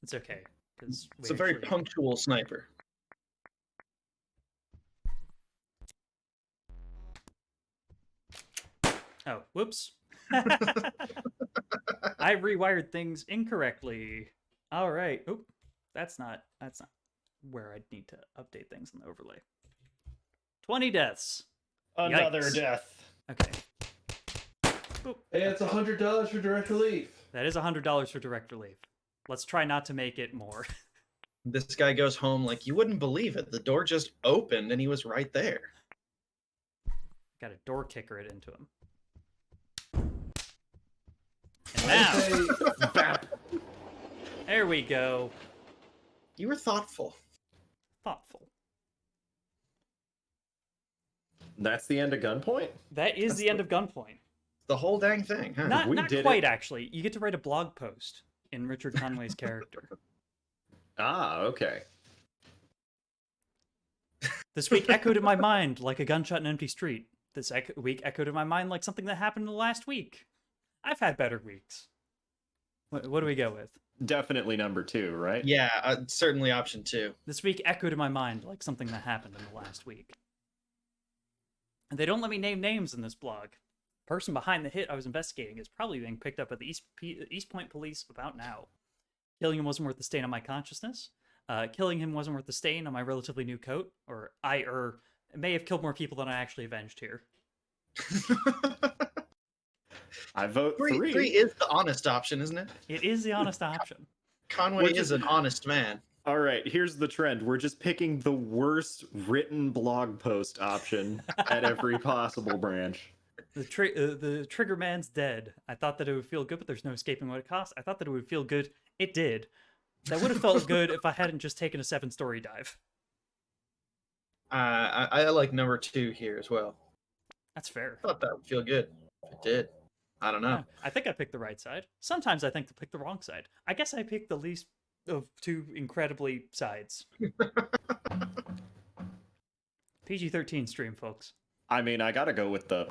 It's okay. Because It's a very punctual sniper. Oh, whoops. I rewired things incorrectly. All right. Oop. That's not where I'd need to update things in the overlay. 20 deaths. Another Yikes. death. Okay. Boop. Hey, it's $100 for direct relief. That is $100 for direct relief. Let's try not to make it more. This guy goes home like, you wouldn't believe it. The door just opened and he was right there. Got a door kicker it into him. And now, there we go. You were thoughtful. Thoughtful. That's the end of Gunpoint? That is the end of Gunpoint. The whole dang thing, huh? Not did quite, it. actually. You get to write a blog post in Richard Conway's character. Ah, okay. This week echoed in my mind like a gunshot in an empty street. This week echoed in my mind like something that happened in the last week. I've had better weeks. What do we go with? Definitely number 2, right? Yeah, certainly option 2. This week echoed in my mind like something that happened in the last week. And they don't let me name names in this blog. The person behind the hit I was investigating is probably being picked up at the East Point Police about now. Killing him wasn't worth the stain on my consciousness. Killing him wasn't worth the stain on my relatively new coat. Or I may have killed more people than I actually avenged here. I vote 3. 3 is the honest option, isn't it? It is the honest option. Conway is an honest man. All right, here's the trend. We're just picking the worst written blog post option at every possible branch. The trigger man's dead. I thought that it would feel good, but there's no escaping what it costs. I thought that it would feel good. It did. That would have felt good if I hadn't just taken a 7-story dive. I like number 2 here as well. That's fair. I thought that would feel good. It did. I don't know. Yeah, I think I picked the right side. Sometimes I think to pick the wrong side. I guess I picked the least of 2 incredibly sides. PG-13 stream, folks. I mean, I gotta go with the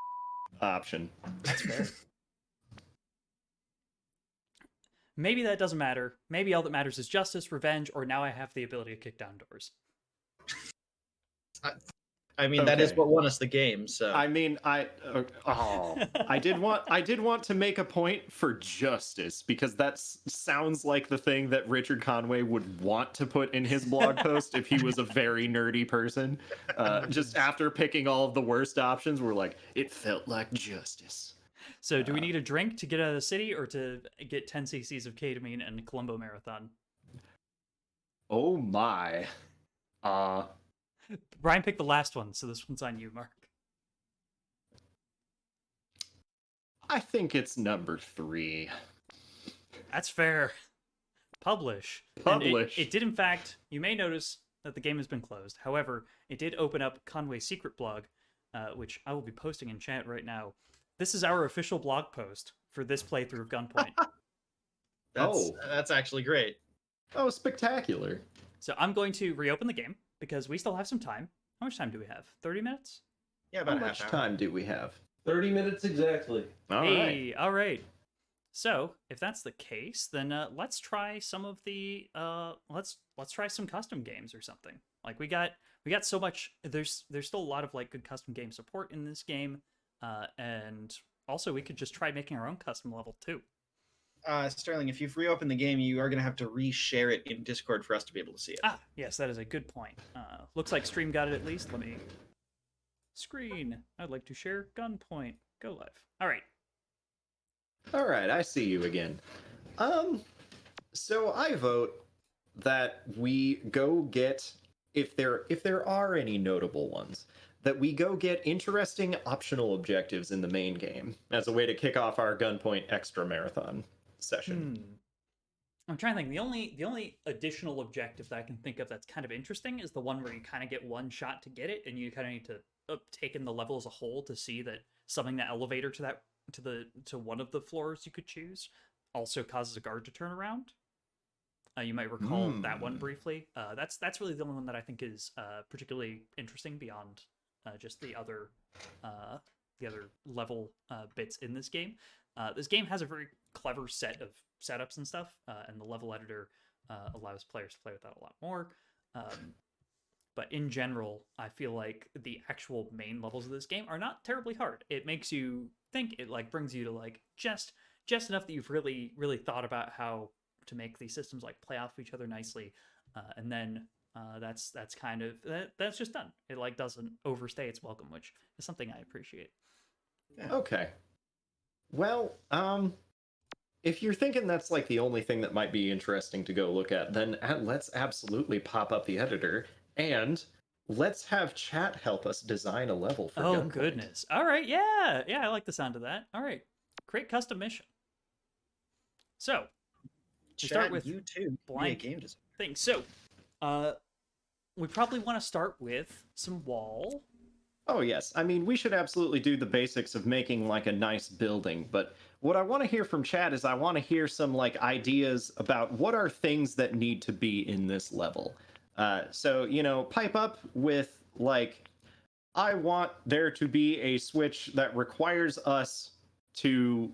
option. That's fair. Maybe that doesn't matter. Maybe all that matters is justice, revenge, or now I have the ability to kick down doors. I mean, that is Okay. what won us the game. So I mean, I did want to make a point for justice because that sounds like the thing that Richard Conway would want to put in his blog post if he was a very nerdy person. Just after picking all of the worst options, we're like, it felt like justice. So do we need a drink to get out of the city or to get 10 cc's of ketamine and Colombo Marathon? Oh my. Brian picked the last one, so this one's on you, Mark. I think it's number 3. That's fair. Publish. And it did, in fact, you may notice that the game has been closed. However, it did open up Conway's secret blog, which I will be posting in chat right now. This is our official blog post for this playthrough of Gunpoint. that's actually great. Oh, spectacular. So I'm going to reopen the game because we still have some time. How much time do we have? 30 minutes? Yeah, How about a much half hour. time do we have? 30 minutes exactly. All right. All right. So if that's the case, then let's try some of the let's try some custom games or something. Like we got so much. There's still a lot of like good custom game support in this game, and also we could just try making our own custom level too. Sterling, if you've reopened the game, you are going to have to reshare it in Discord for us to be able to see it. Ah, yes, that is a good point. Looks like Stream got it at least. Let me screen. I'd like to share Gunpoint. Go live. All right. All right, I see you again. So I vote that we go get, if there are any notable ones, that we go get interesting optional objectives in the main game as a way to kick off our Gunpoint extra marathon session. I'm trying to think. The only additional objective that I can think of that's kind of interesting is the one where you kind of get one shot to get it, and you kind of need to take in the level as a whole to see that summoning that elevator to one of the floors you could choose also causes a guard to turn around. You might recall that one briefly. That's really the only one that I think is particularly interesting beyond just the other level bits in this game. This game has a very clever set of setups and stuff, and the level editor allows players to play with that a lot more. But in general, I feel like the actual main levels of this game are not terribly hard. It makes you think. It like brings you to like just enough that you've really thought about how to make these systems like play off each other nicely, and then that's kind of that's just done. It like doesn't overstay its welcome, which is something I appreciate. Yeah. Okay. Well, if you're thinking that's like the only thing that might be interesting to go look at, then let's absolutely pop up the editor and let's have chat help us design a level for Oh Gunpoint. goodness! All right, yeah, I like the sound of that. All right, create custom mission. So we start with you too. blank Game design. thing. So, we probably want to start with some wall. Oh yes, I mean we should absolutely do the basics of making like a nice building, but what I want to hear from chat is I want to hear some like ideas about what are things that need to be in this level. So pipe up with like, I want there to be a switch that requires us to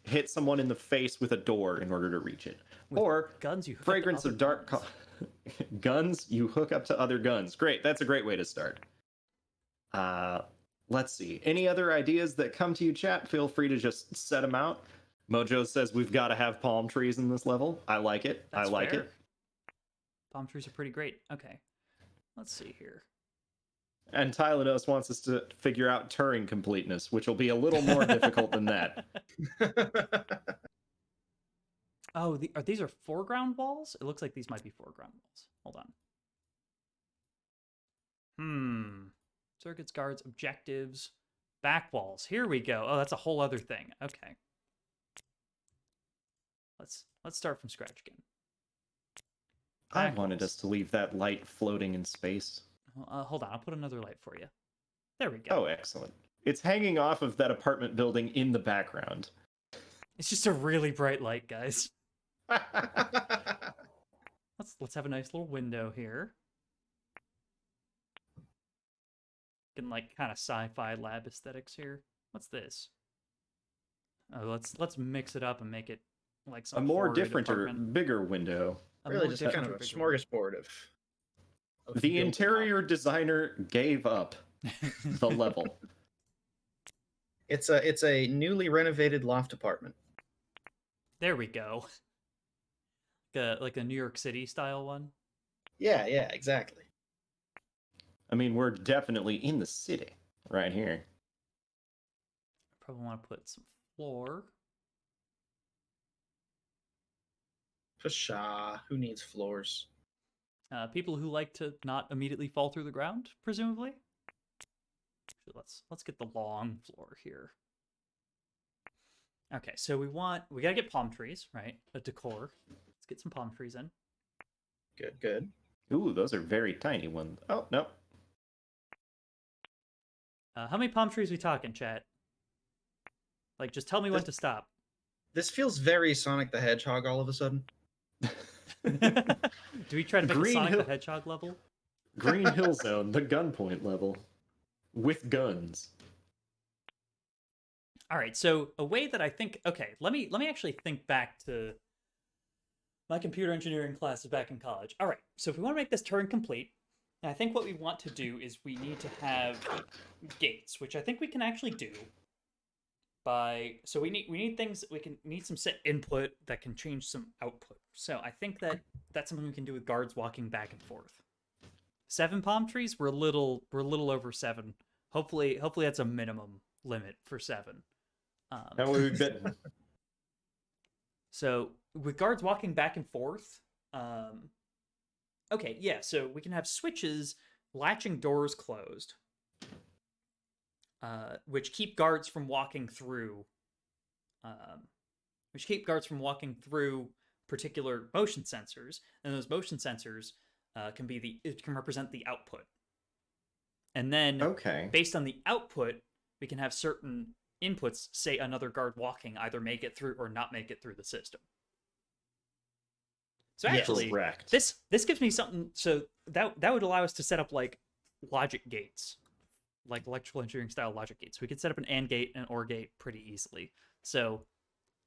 hit someone in the face with a door in order to reach it, With or guns, you hook up to fragrance other of dark guns. guns you hook up to other guns. Great, that's a great way to start. Let's see. Any other ideas that come to you, chat? Feel free to just set them out. Mojo says we've got to have palm trees in this level. I like it. That's I like fair. it. Palm trees are pretty great. Okay, let's see here. And Tylenos wants us to figure out Turing completeness, which will be a little more difficult than that. Oh, these are foreground walls? It looks like these might be foreground walls. Hold on. Circuits, guards, objectives. Back walls. Here we go. Oh, that's a whole other thing. Okay. Let's start from scratch again. I Back wanted walls. us to leave that light floating in space. Hold on, I'll put another light for you. There we go. Oh, excellent. It's hanging off of that apartment building in the background. It's just a really bright light, guys. Let's have a nice little window here. Getting like kind of sci-fi lab aesthetics here. What's this? Oh, let's mix it up and make it like A some more horrid different or apartment. bigger window. Really, more just different kind of or a bigger smorgasbord of The building interior designer gave up the level. It's a newly renovated loft apartment. There we go. Like a New York City style one. Yeah, exactly. I mean, we're definitely in the city right here. Probably want to put some floor. Pshaw, who needs floors? People who like to not immediately fall through the ground, presumably. Actually, let's get the long floor here. Okay, so we gotta get palm trees, right? A decor. Let's get some palm trees in. Good. Ooh, those are very tiny ones. Oh, no. How many palm trees we talking, chat? Like, just tell me when to stop. This feels very Sonic the Hedgehog all of a sudden. Do we try to make Green a Sonic Hill- the Hedgehog level? Green Hill Zone, the gunpoint level. With guns. All right, so a way that I think, okay, let me actually think back to my computer engineering classes back in college. All right, so if we want to make this turn complete, I think what we want to do is we need to have gates, which I think we can actually do by, so we need things, need some set input that can change some output. So I think that's something we can do with guards walking back and forth. 7 palm trees, we're a little over 7. Hopefully that's a minimum limit for 7. How would we been? So with guards walking back and forth, okay, yeah, so we can have switches latching doors closed, which keep guards from walking through, particular motion sensors, and those motion sensors can represent the output. And then, Okay. based on the output, we can have certain inputs, say another guard walking, either make it through or not make it through the system. So actually, Correct. this gives me something. So that would allow us to set up like logic gates, like electrical engineering style logic gates. We could set up an AND gate and an OR gate pretty easily. So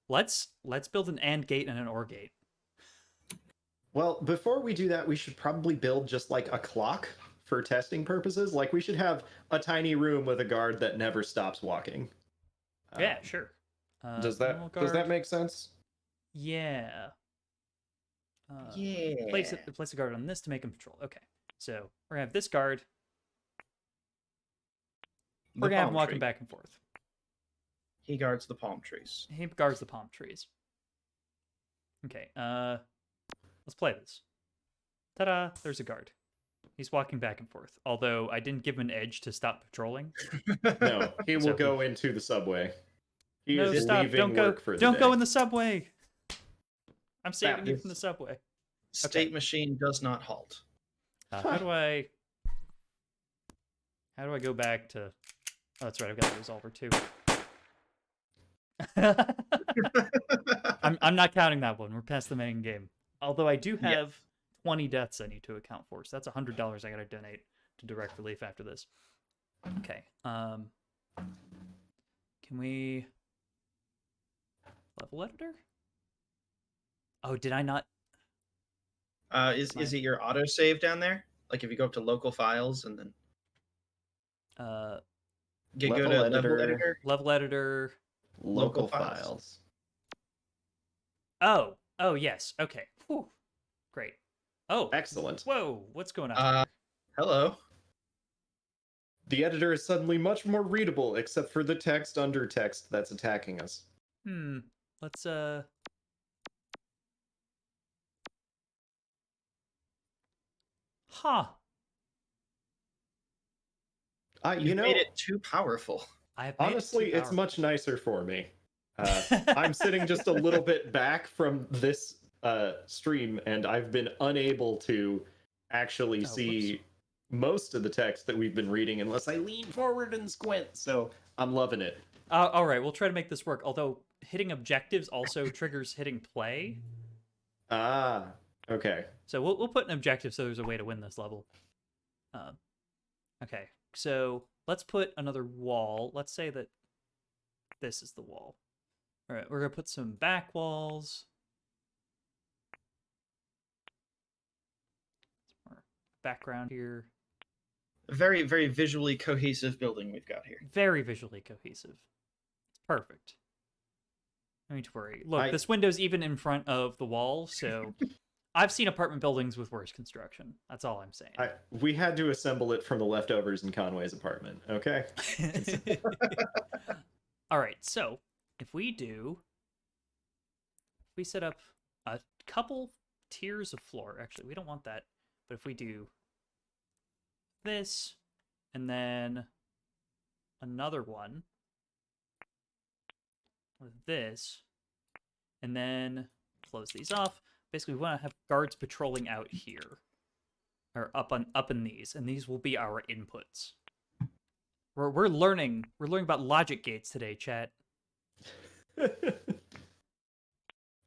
let's build an AND gate and an OR gate. Well, before we do that, we should probably build just like a clock for testing purposes. Like we should have a tiny room with a guard that never stops walking. Yeah, sure. Does normal that guard. make sense? Yeah. Yeah. Place a guard on this to make him patrol. Okay, so we're gonna have this guard. We're gonna have him walking back and forth. He guards the palm trees. He guards the palm trees. Okay, let's play this. Ta-da! There's a guard. He's walking back and forth. Although I didn't give him an edge to stop patrolling. No, he will So- go into the subway. He No, is stop! leaving Don't go! work for the Don't day. go in the subway. I'm saving That you is- from the subway. State machine does not halt. How do I go back to? Oh, that's right. I've got the resolver too. I'm not counting that one. We're past the main game. Although I do have 20 deaths I need to account for, so that's $100 I gotta donate to Direct Relief after this. Okay. Can we level editor? Oh, did I not? Is it your autosave down there? Like if you go up to local files and then go to Level level editor. editor. Level editor. Local Local files. files. Oh yes. Okay. Whew. Great. Oh, Excellent. whoa! What's going on? Here? Hello. The editor is suddenly much more readable, except for the text under text that's attacking us. Let's Huh. You know, Made it too powerful. I have made Honestly, it too it's much nicer for me. I'm sitting just a little bit back from this stream, and I've been unable to actually see most of the text that we've been reading unless I lean forward and squint. So I'm loving it. All right, we'll try to make this work. Although hitting objectives also triggers hitting play, Ah, okay. so we'll put an objective so there's a way to win this level. Okay, so let's put another wall. Let's say that this is the wall. All right, we're gonna put some back walls. Some more background here. A very, very visually cohesive building we've got here. Very visually cohesive. It's perfect. No need to worry. Look, I- this window's even in front of the wall, so I've seen apartment buildings with worse construction. That's all I'm saying. We had to assemble it from the leftovers in Conway's apartment. Okay. All right, so if we set up a couple tiers of floor, actually, we don't want that, but if we do this and then another one with this, and then close these off. Basically, we want to have guards patrolling out here, or up in these, and these will be our inputs. We're learning about logic gates today, chat. I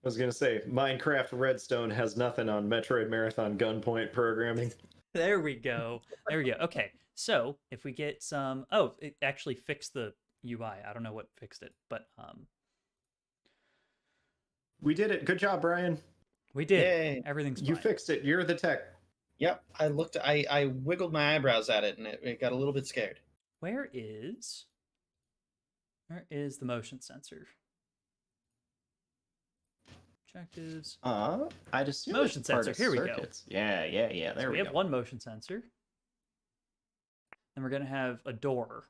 was gonna say Minecraft Redstone has nothing on Metroid Marathon Gunpoint programming. There we go. Okay, so if we get some, it actually fixed the UI. I don't know what fixed it, but We did it. Good job, Brian. we did. Yay. Everything's You fine. fixed it. You're the tech. Yep, I wiggled my eyebrows at it, and it got a little bit scared. Where is the motion sensor? Objectives. I'd assume Motion it's part sensor, of here we go. circuits. Yeah. There So we we have go. one motion sensor. Then we're gonna have a door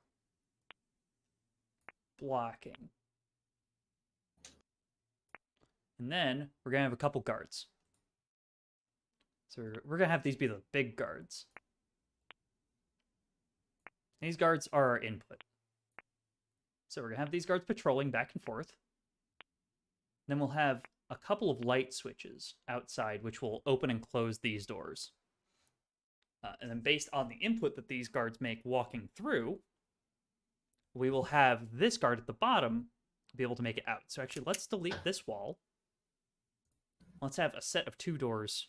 blocking. And then we're gonna have a couple guards. So we're gonna have these be the big guards. These guards are our input. So we're gonna have these guards patrolling back and forth. Then we'll have a couple of light switches outside, which will open and close these doors. And then based on the input that these guards make walking through, we will have this guard at the bottom be able to make it out. So actually, let's delete this wall. Let's have a set of 2 doors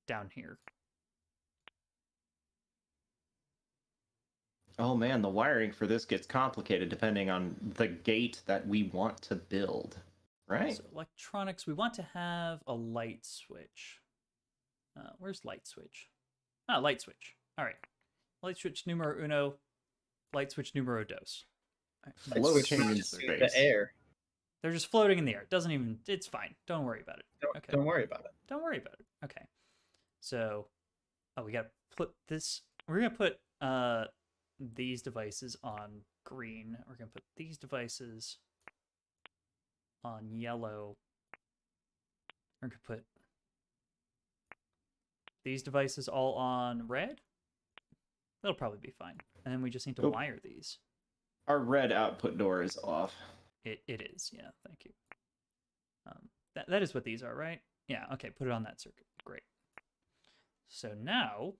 down here. Oh man, the wiring for this gets complicated depending on the gate that we want to build, right? So electronics, we want to have a light switch. Where's light switch? Light switch. All right. Light switch numero uno, light switch numero dos. All right. Floating in Just space. the air. They're just floating in the air. It doesn't even, it's fine. Don't worry about it. Okay. Don't worry about it. Don't worry about it. Okay. So, we got to put this, we're going to put these devices on green. We're going to put these devices on yellow. We're going to put these devices all on red. That'll probably be fine. And then we just need to Nope. wire these. Our red output door is off. It is, yeah, thank you. That is what these are, right? Yeah, okay, put it on that circuit. Great. So now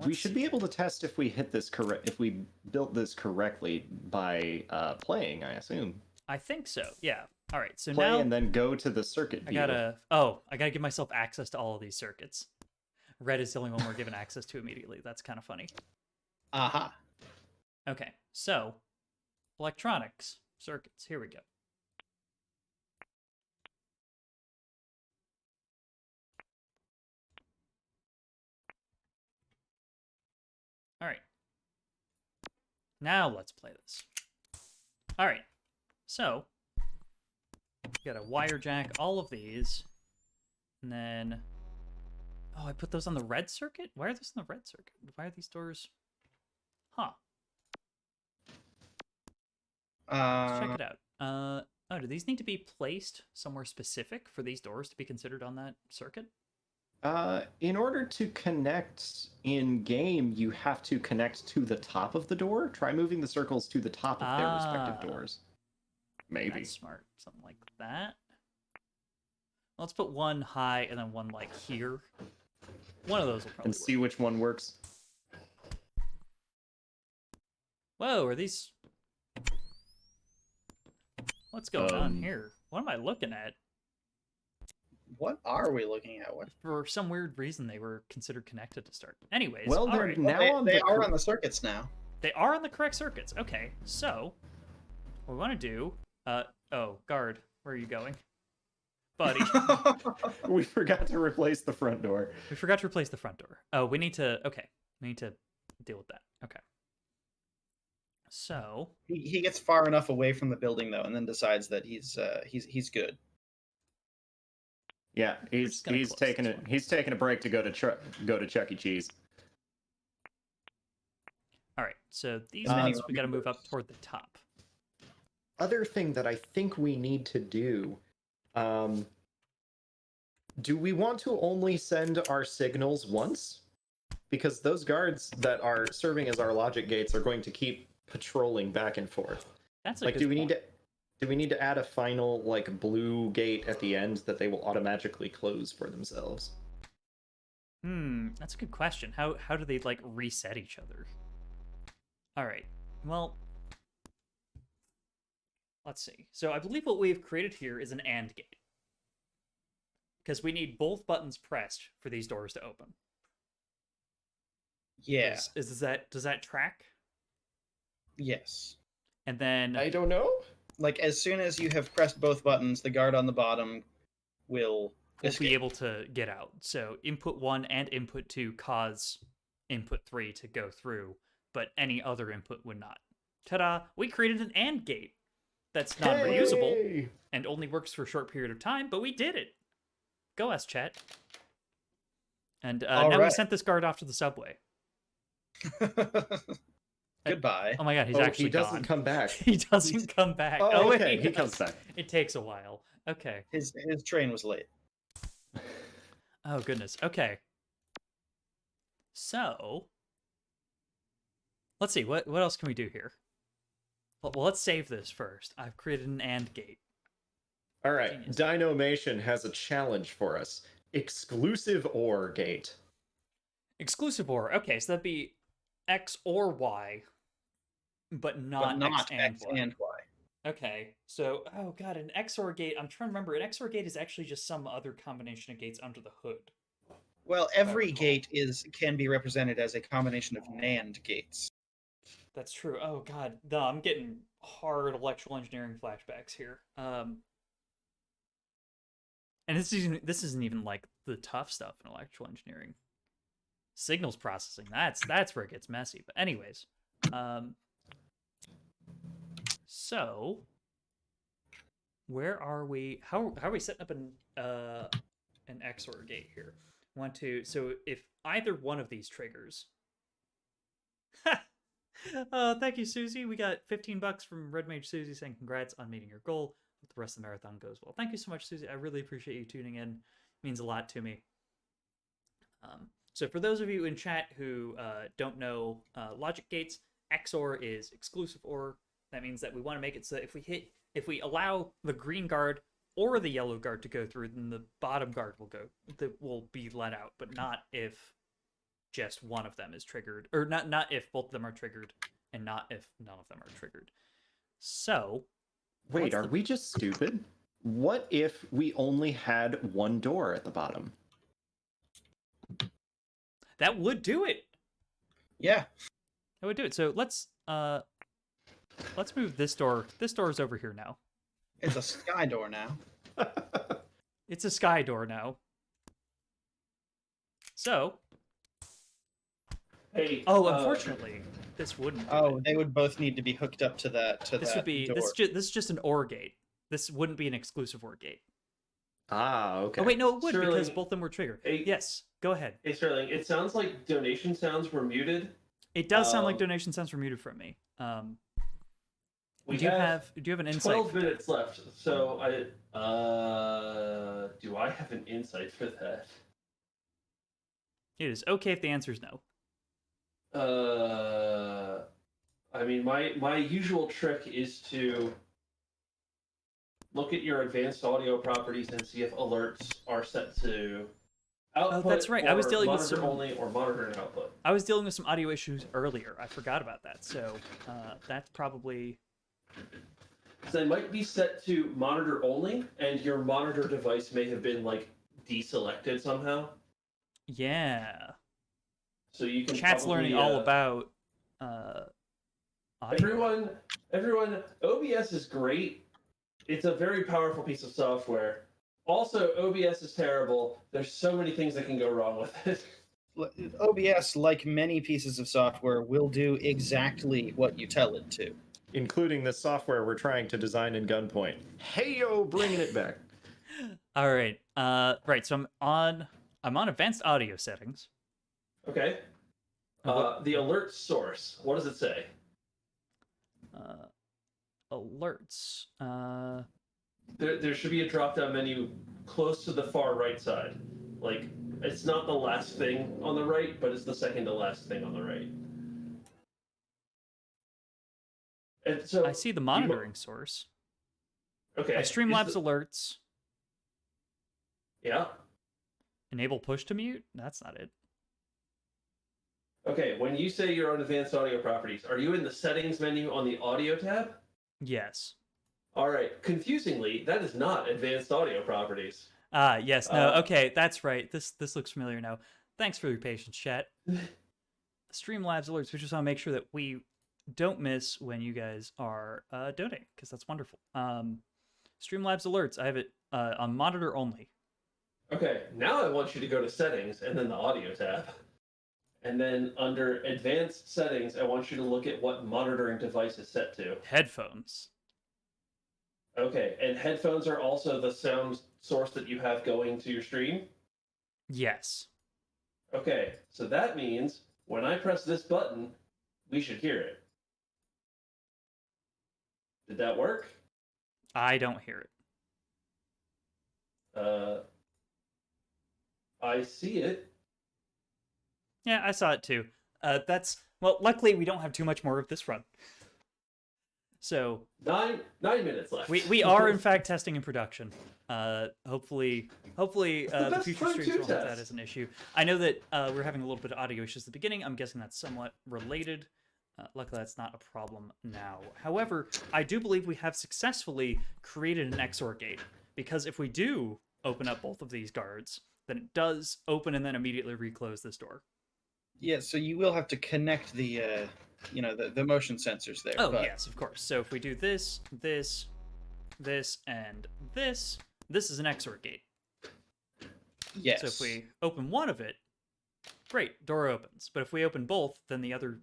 We should be able to test if we hit this correct, if we built this correctly by playing, I assume. I think so, yeah. All right, so Play now and then go to the circuit I view. gotta give myself access to all of these circuits. Red is the only one we're given access to immediately. That's kind of funny. Aha. Okay, so electronics, circuits, here we go. All right. Now let's play this. All right. So, we gotta wire jack all of these. And then, I put those on the red circuit? Why are those on the red circuit? Why are these doors? Huh. Let's check it out. Do these need to be placed somewhere specific for these doors to be considered on that circuit? In order to connect in game, you have to connect to the top of the door. Try moving the circles to the top of their respective doors. Maybe. That's smart. Something like that. Let's put one high and then one like here. One of those will probably And see work. which one works. Whoa, are these... What's going on here? What am I looking at? What are we looking at? What? For some weird reason, they were considered connected to start. Anyways, Well, all they're right. now They, on they the are on the circuits now. They are on the correct circuits. Okay, so what we want to do... oh, guard, where are you going? Buddy, We forgot to replace the front door. we forgot to replace the front door. Oh, we need to... Okay, we need to deal with that. Okay. So... He gets far enough away from the building though, and then decides that he's good. Yeah, he's just gonna close taking this it. one. He's taking a break to go to Chuck E. Cheese. All right, so these And then ones he we got to move up remembers. toward the top. Other thing that I think we need to do. Do we want to only send our signals once? Because those guards that are serving as our logic gates are going to keep patrolling back and forth. That's a Like, good do we point. need to add a final like blue gate at the end that they will automatically close for themselves? That's a good question. How do they like reset each other? All right. Well, let's see. So I believe what we've created here is an AND gate. Because we need both buttons pressed for these doors to open. Yeah. Does that track? Yes. And then I don't know. Like as soon as you have pressed both buttons, the guard on the bottom will we'll escape. be able to get out. So input 1 and input 2 cause input 3 to go through, but any other input would not. Ta-da! We created an AND gate that's non-reusable Hey! and only works for a short period of time, but we did it. Go us, chat. And All now we right. sent this guard off to the subway. Goodbye. Oh my god, he's Oh, actually he doesn't gone. come back. He doesn't come back. Oh, wait, okay, he does. comes back. It takes a while. Okay. His train was late. Oh goodness. Okay. So let's see. What else can we do here? Well, let's save this first. I've created an AND gate. All right, Genius. Dinomation has a challenge for us. Exclusive OR gate. Exclusive OR. Okay, so that'd be X or Y, but not, But not X and Y. Y. Okay, so oh god, an XOR gate. I'm trying to remember. An XOR gate is actually just some other combination of gates under the hood. Well, every recall. gate can be represented as a combination of NAND gates. That's true. Oh god, no, I'm getting hard electrical engineering flashbacks here. And this isn't even like the tough stuff in electrical engineering. Signals processing. That's where it gets messy. But anyways, so where are we? How are we setting up an XOR gate here? So if either one of these triggers. Thank you, Susie. We got $15 from Red Mage Susie saying congrats on meeting your goal. Hope the rest of the marathon goes well. Thank you so much, Susie. I really appreciate you tuning in. It means a lot to me. So for those of you in chat who don't know logic gates, XOR is exclusive OR. That means that we want to make it so that if we allow the green guard or the yellow guard to go through, then the bottom guard will be let out, but not if just one of them is triggered, or not if both of them are triggered, and not if none of them are triggered. So, Wait, are we just stupid? What if we only had one door at the bottom? that would do it. Yeah. That would do it. So let's move this door. This door is over here now. It's a sky door now. It's a sky door now. So, Hey. unfortunately, this wouldn't. Do it. They would both need to be hooked up to that. This that would be door. this is just an OR gate. This wouldn't be an exclusive OR gate. Ah, okay. Oh wait, no, it would Sterling, because both of them were triggered. hey- Yes, go ahead. Hey Sterling, it sounds like donation sounds were muted. It does sound like Um, donation sounds were muted from me. We do you have an insight? 12 minutes left. So do I have an insight for that? It is okay if the answer is no. I mean, my usual trick is to look at your advanced audio properties and see if alerts are set to output. That's right. I was or dealing with monitor some- only or monitor and output. I was dealing with some audio issues earlier. I forgot about that. So that's probably... So they might be set to monitor only, and your monitor device may have been like deselected somehow. Yeah. So you can Chat's probably, learning all about audio. Everyone, OBS is great. It's a very powerful piece of software. Also, OBS is terrible. There's so many things that can go wrong with it. OBS, like many pieces of software, will do exactly what you tell it to. Including the software we're trying to design in Gunpoint. Hey yo, bringing it back. All right. Right. So I'm on advanced audio settings. Okay. The alert source. What does it say? Alerts. There should be a drop-down menu close to the far right side. Like, it's not the last thing on the right, but it's the second to last thing on the right. And so I see the monitoring source. Okay. Streamlabs alerts. Yeah. Enable push to mute. That's not it. Okay. When you say you're on advanced audio properties, are you in the settings menu on the audio tab? Yes. All right. Confusingly, that is not advanced audio properties. Yes. No. Okay. That's right. This looks familiar now. Thanks for your patience, chat. Streamlabs alerts. We just want to make sure that we don't miss when you guys are donating, because that's wonderful. Streamlabs alerts. I have it on monitor only. Okay. Now I want you to go to settings and then the audio tab. And then under advanced settings, I want you to look at what monitoring device is set to. Headphones. Okay. And headphones are also the sound source that you have going to your stream? Yes. Okay. So that means when I press this button, we should hear it. Did that work? I don't hear it. I see it. Yeah, I saw it too. Well, luckily we don't have too much more of this run. So 9 minutes left. we are in fact testing in production. Hopefully the best future time streams to won't have that test. as an issue. I know that we're having a little bit of audio issues at the beginning. I'm guessing that's somewhat related. Luckily, that's not a problem now. However, I do believe we have successfully created an XOR gate, because if we do open up both of these guards, then it does open and then immediately reclose this door. Yeah, so you will have to connect the motion sensors there. Oh, but yes, of course. So if we do this, this, and this is an XOR gate. yes. So if we open one of it, great, door opens. But if we open both, then the other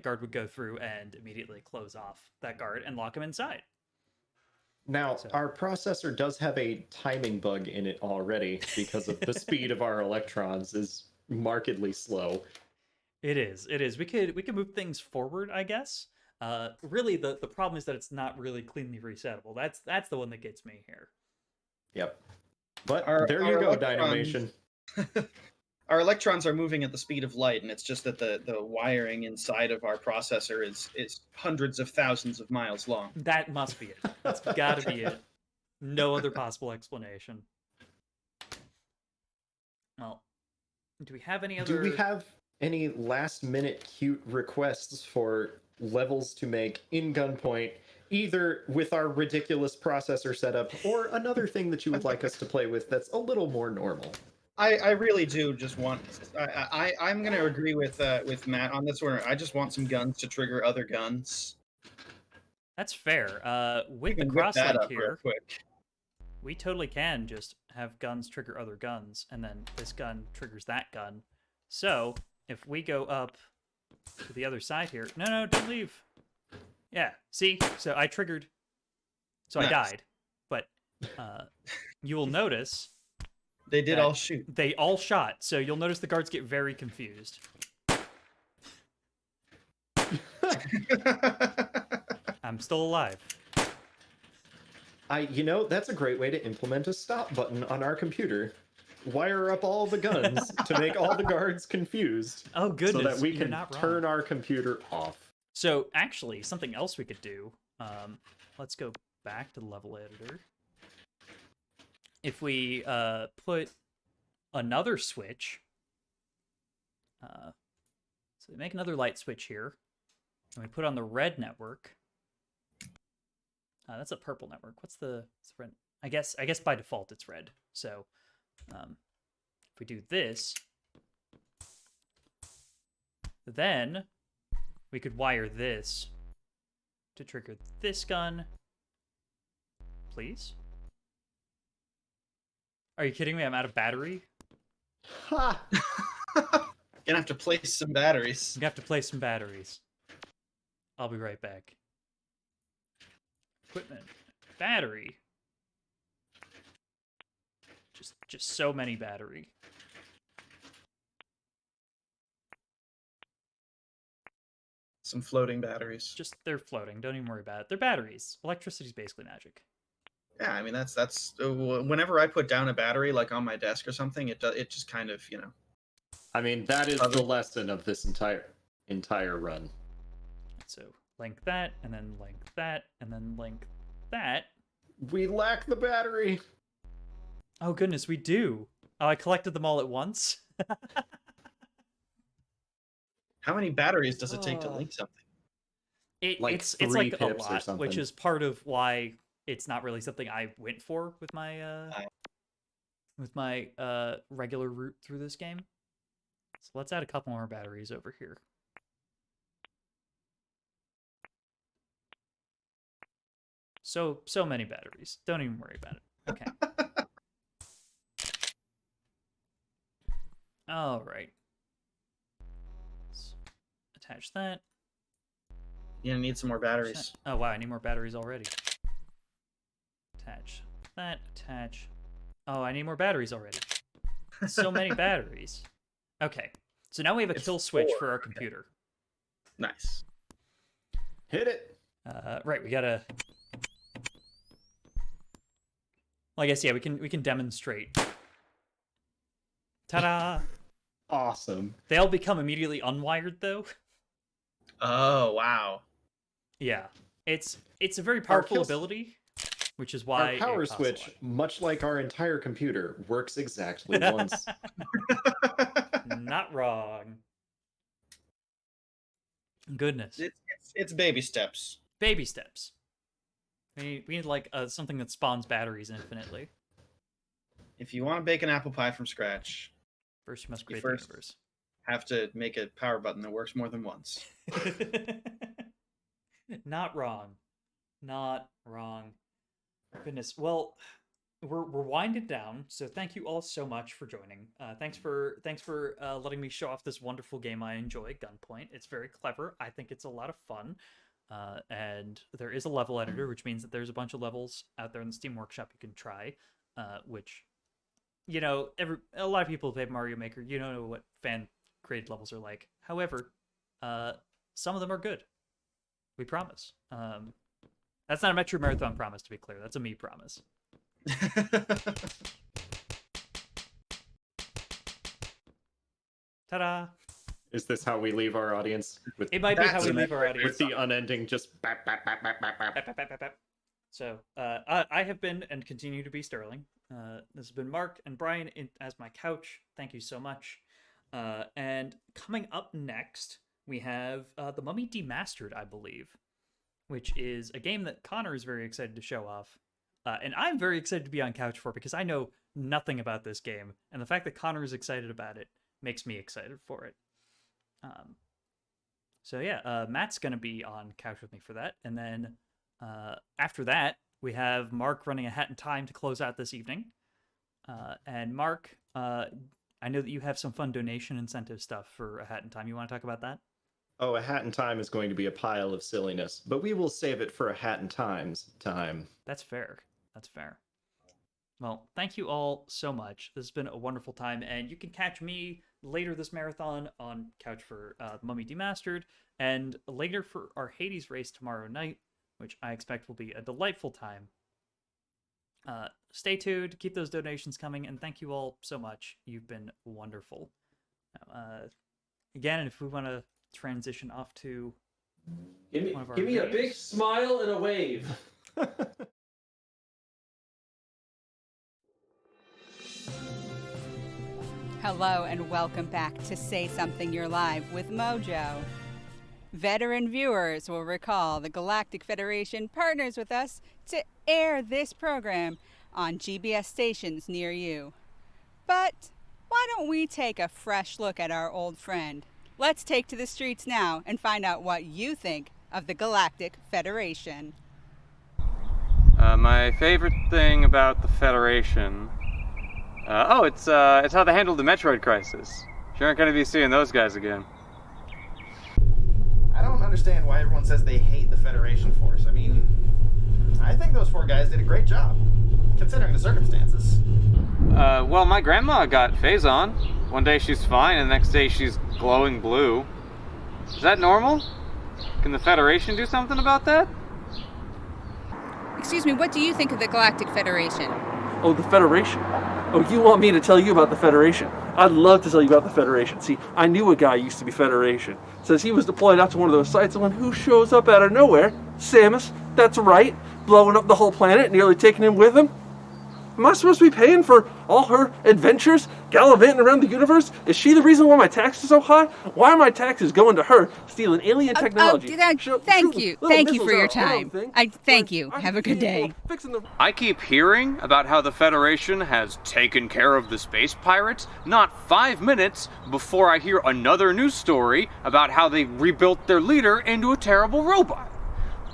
guard would go through and immediately close off that guard and lock him inside. Now, So- our processor does have a timing bug in it already because of the speed of our electrons is markedly slow. It is. We could move things forward, I guess. Really, the problem is that it's not really cleanly resettable. That's the one that gets me here. Yep. But our there you go, electrons- Dynamation. Our electrons are moving at the speed of light, and it's just that the wiring inside of our processor is hundreds of thousands of miles long. That must be it. That's got to be it. No other possible explanation. Well, do we have any other? Do we have any last-minute cute requests for levels to make in Gunpoint, either with our ridiculous processor setup or another thing that you would like us to play with that's a little more normal? I really do just want. I'm going to agree with Matt on this one. I just want some guns to trigger other guns. That's fair. We With the can whip cross that link up real here, quick. we totally can just have guns trigger other guns, and then this gun triggers that gun. So if we go up to the other side here, no, don't leave. Yeah, see, so I triggered, so I Nice. died, but you will notice They did that all shoot. they all shot. So you'll notice the guards get very confused. I'm still alive. That's a great way to implement a stop button on our computer. wire up all the guns to make all the guards confused. Oh goodness, So that we you're can not wrong. turn our computer off. So actually, something else we could do. Let's go back to the level editor. If we put another switch, so we make another light switch here, and we put on the red network. That's a purple network. What's the red? I guess by default it's red. So if we do this, then we could wire this to trigger this gun. Please? Are you kidding me? I'm out of battery? Ha! Gonna have to place some batteries. I'm gonna have to place some batteries. I'll be right back. Equipment. Battery. Just so many battery. Some floating batteries. Just, they're floating. Don't even worry about it. They're batteries. Electricity's basically magic. Yeah, I mean that's whenever I put down a battery like on my desk or something, it just kind of, you know. I mean, that is the lesson of this entire run. So link that, and then link that, and then link that. We lack the battery. Oh goodness, we do. Oh, I collected them all at once. How many batteries does it take to Oh. link something? Like It's 3 like a pips or lot, something. which is part of why it's not really something I went for with my regular route through this game. So let's add a couple more batteries over here. So many batteries. Don't even worry about it. Okay. All right. Let's attach that. You're gonna need some more batteries. Oh wow, I need more batteries already. Attach that. Attach. Oh, I need more batteries already. So many batteries. Okay. So now we have a It's kill switch 4, for our okay. computer. Nice. Hit it. Right, we gotta. Well, I guess yeah, we can demonstrate. Ta-da! Awesome. They all become immediately unwired though. Oh wow. Yeah, it's a very powerful kill- ability, which is why Our power it costs a switch, much like our entire computer, works exactly once. lot. Not wrong. Goodness, It's baby steps. baby steps. We need like something that spawns batteries infinitely. If you want to bake an apple pie from scratch, First, you must You create first. the universe. have to make a power button that works more than once. Not wrong. Not wrong. Goodness. Well, we're winding down, so thank you all so much for joining. Thanks for letting me show off this wonderful game I enjoy, Gunpoint. It's very clever. I think it's a lot of fun. And there is a level editor, which means that there's a bunch of levels out there in the Steam Workshop you can try, which, you know, a lot of people play Mario Maker. You don't know what fan-created levels are like. However, some of them are good. We promise. That's not a Metroid Marathon promise, to be clear. That's a me promise. Ta-da! Is this how we leave our audience? With, It might be how That's we a leave our Metroid audience. with the unending just bap, bap, bap, bap, bap, bap. Bap, bap, bap, bap, bap. So, I have been and continue to be Sterling. This has been Mark and Brian as my couch. Thank you so much. And coming up next, we have The Mummy Demastered, I believe, which is a game that Connor is very excited to show off. And I'm very excited to be on couch for because I know nothing about this game. And the fact that Connor is excited about it makes me excited for it. So yeah, Matt's going to be on couch with me for that. And then after that, we have Mark running a Hat in Time to close out this evening. And Mark, I know that you have some fun donation incentive stuff for a Hat in Time. You want to talk about that? Oh, a Hat in Time is going to be a pile of silliness, but we will save it for a Hat in Time's time. That's fair. That's fair. Well, thank you all so much. This has been a wonderful time, and you can catch me later this marathon on couch for The Mummy Demastered, and later for our Hades race tomorrow night, which I expect will be a delightful time. stay tuned, keep those donations coming, and thank you all so much. You've been wonderful. Again, if we want to transition off to one of our Give me a big games. smile and a wave. Hello and welcome back to Say Something You're Live with Mojo. Veteran viewers will recall the Galactic Federation partners with us to air this program on GBS stations near you. But why don't we take a fresh look at our old friend? Let's take to the streets now and find out what you think of the Galactic Federation. My favorite thing about the Federation... it's how they handled the Metroid crisis. Sure aren't going to be seeing those guys again. I don't understand why everyone says they hate the Federation Force. I mean, I think those 4 guys did a great job, considering the circumstances. Well, my grandma got Phazon. One day she's fine, and the next day she's glowing blue. Is that normal? Can the Federation do something about that? Excuse me, what do you think of the Galactic Federation? Oh, the Federation. Oh, you want me to tell you about the Federation? I'd love to tell you about the Federation. See, I knew a guy who used to be Federation. Says he was deployed out to one of those sites, and when who shows up out of nowhere? Samus, that's right, blowing up the whole planet, nearly taking him with him. Am I supposed to be paying for all her adventures, gallivanting around the universe? Is she the reason why my taxes are so high? Why are my taxes going to her, stealing alien technology? Thank you for your time. Thank you. Have a good day. I keep hearing about how the Federation has taken care of the space pirates. Not 5 minutes before I hear another news story about how they rebuilt their leader into a terrible robot.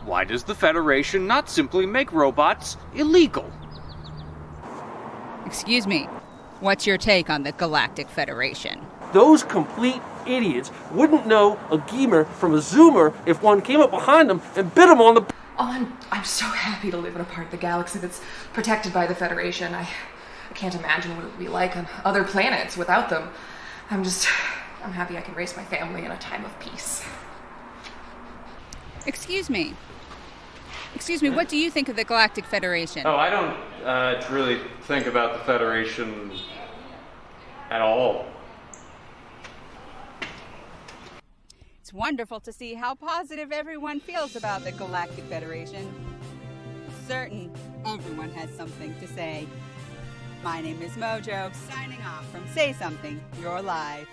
Why does the Federation not simply make robots illegal? Excuse me, what's your take on the Galactic Federation? Those complete idiots wouldn't know a gamer from a zoomer if one came up behind them and bit them on the... Oh, I'm so happy to live in a part of the galaxy that's protected by the Federation. I can't imagine what it would be like on other planets without them. I'm happy I can raise my family in a time of peace. Excuse me, what do you think of the Galactic Federation? Oh, I don't really think about the Federation at all. It's wonderful to see how positive everyone feels about the Galactic Federation. Certain everyone has something to say. My name is Mojo, signing off from Say Something You're Live.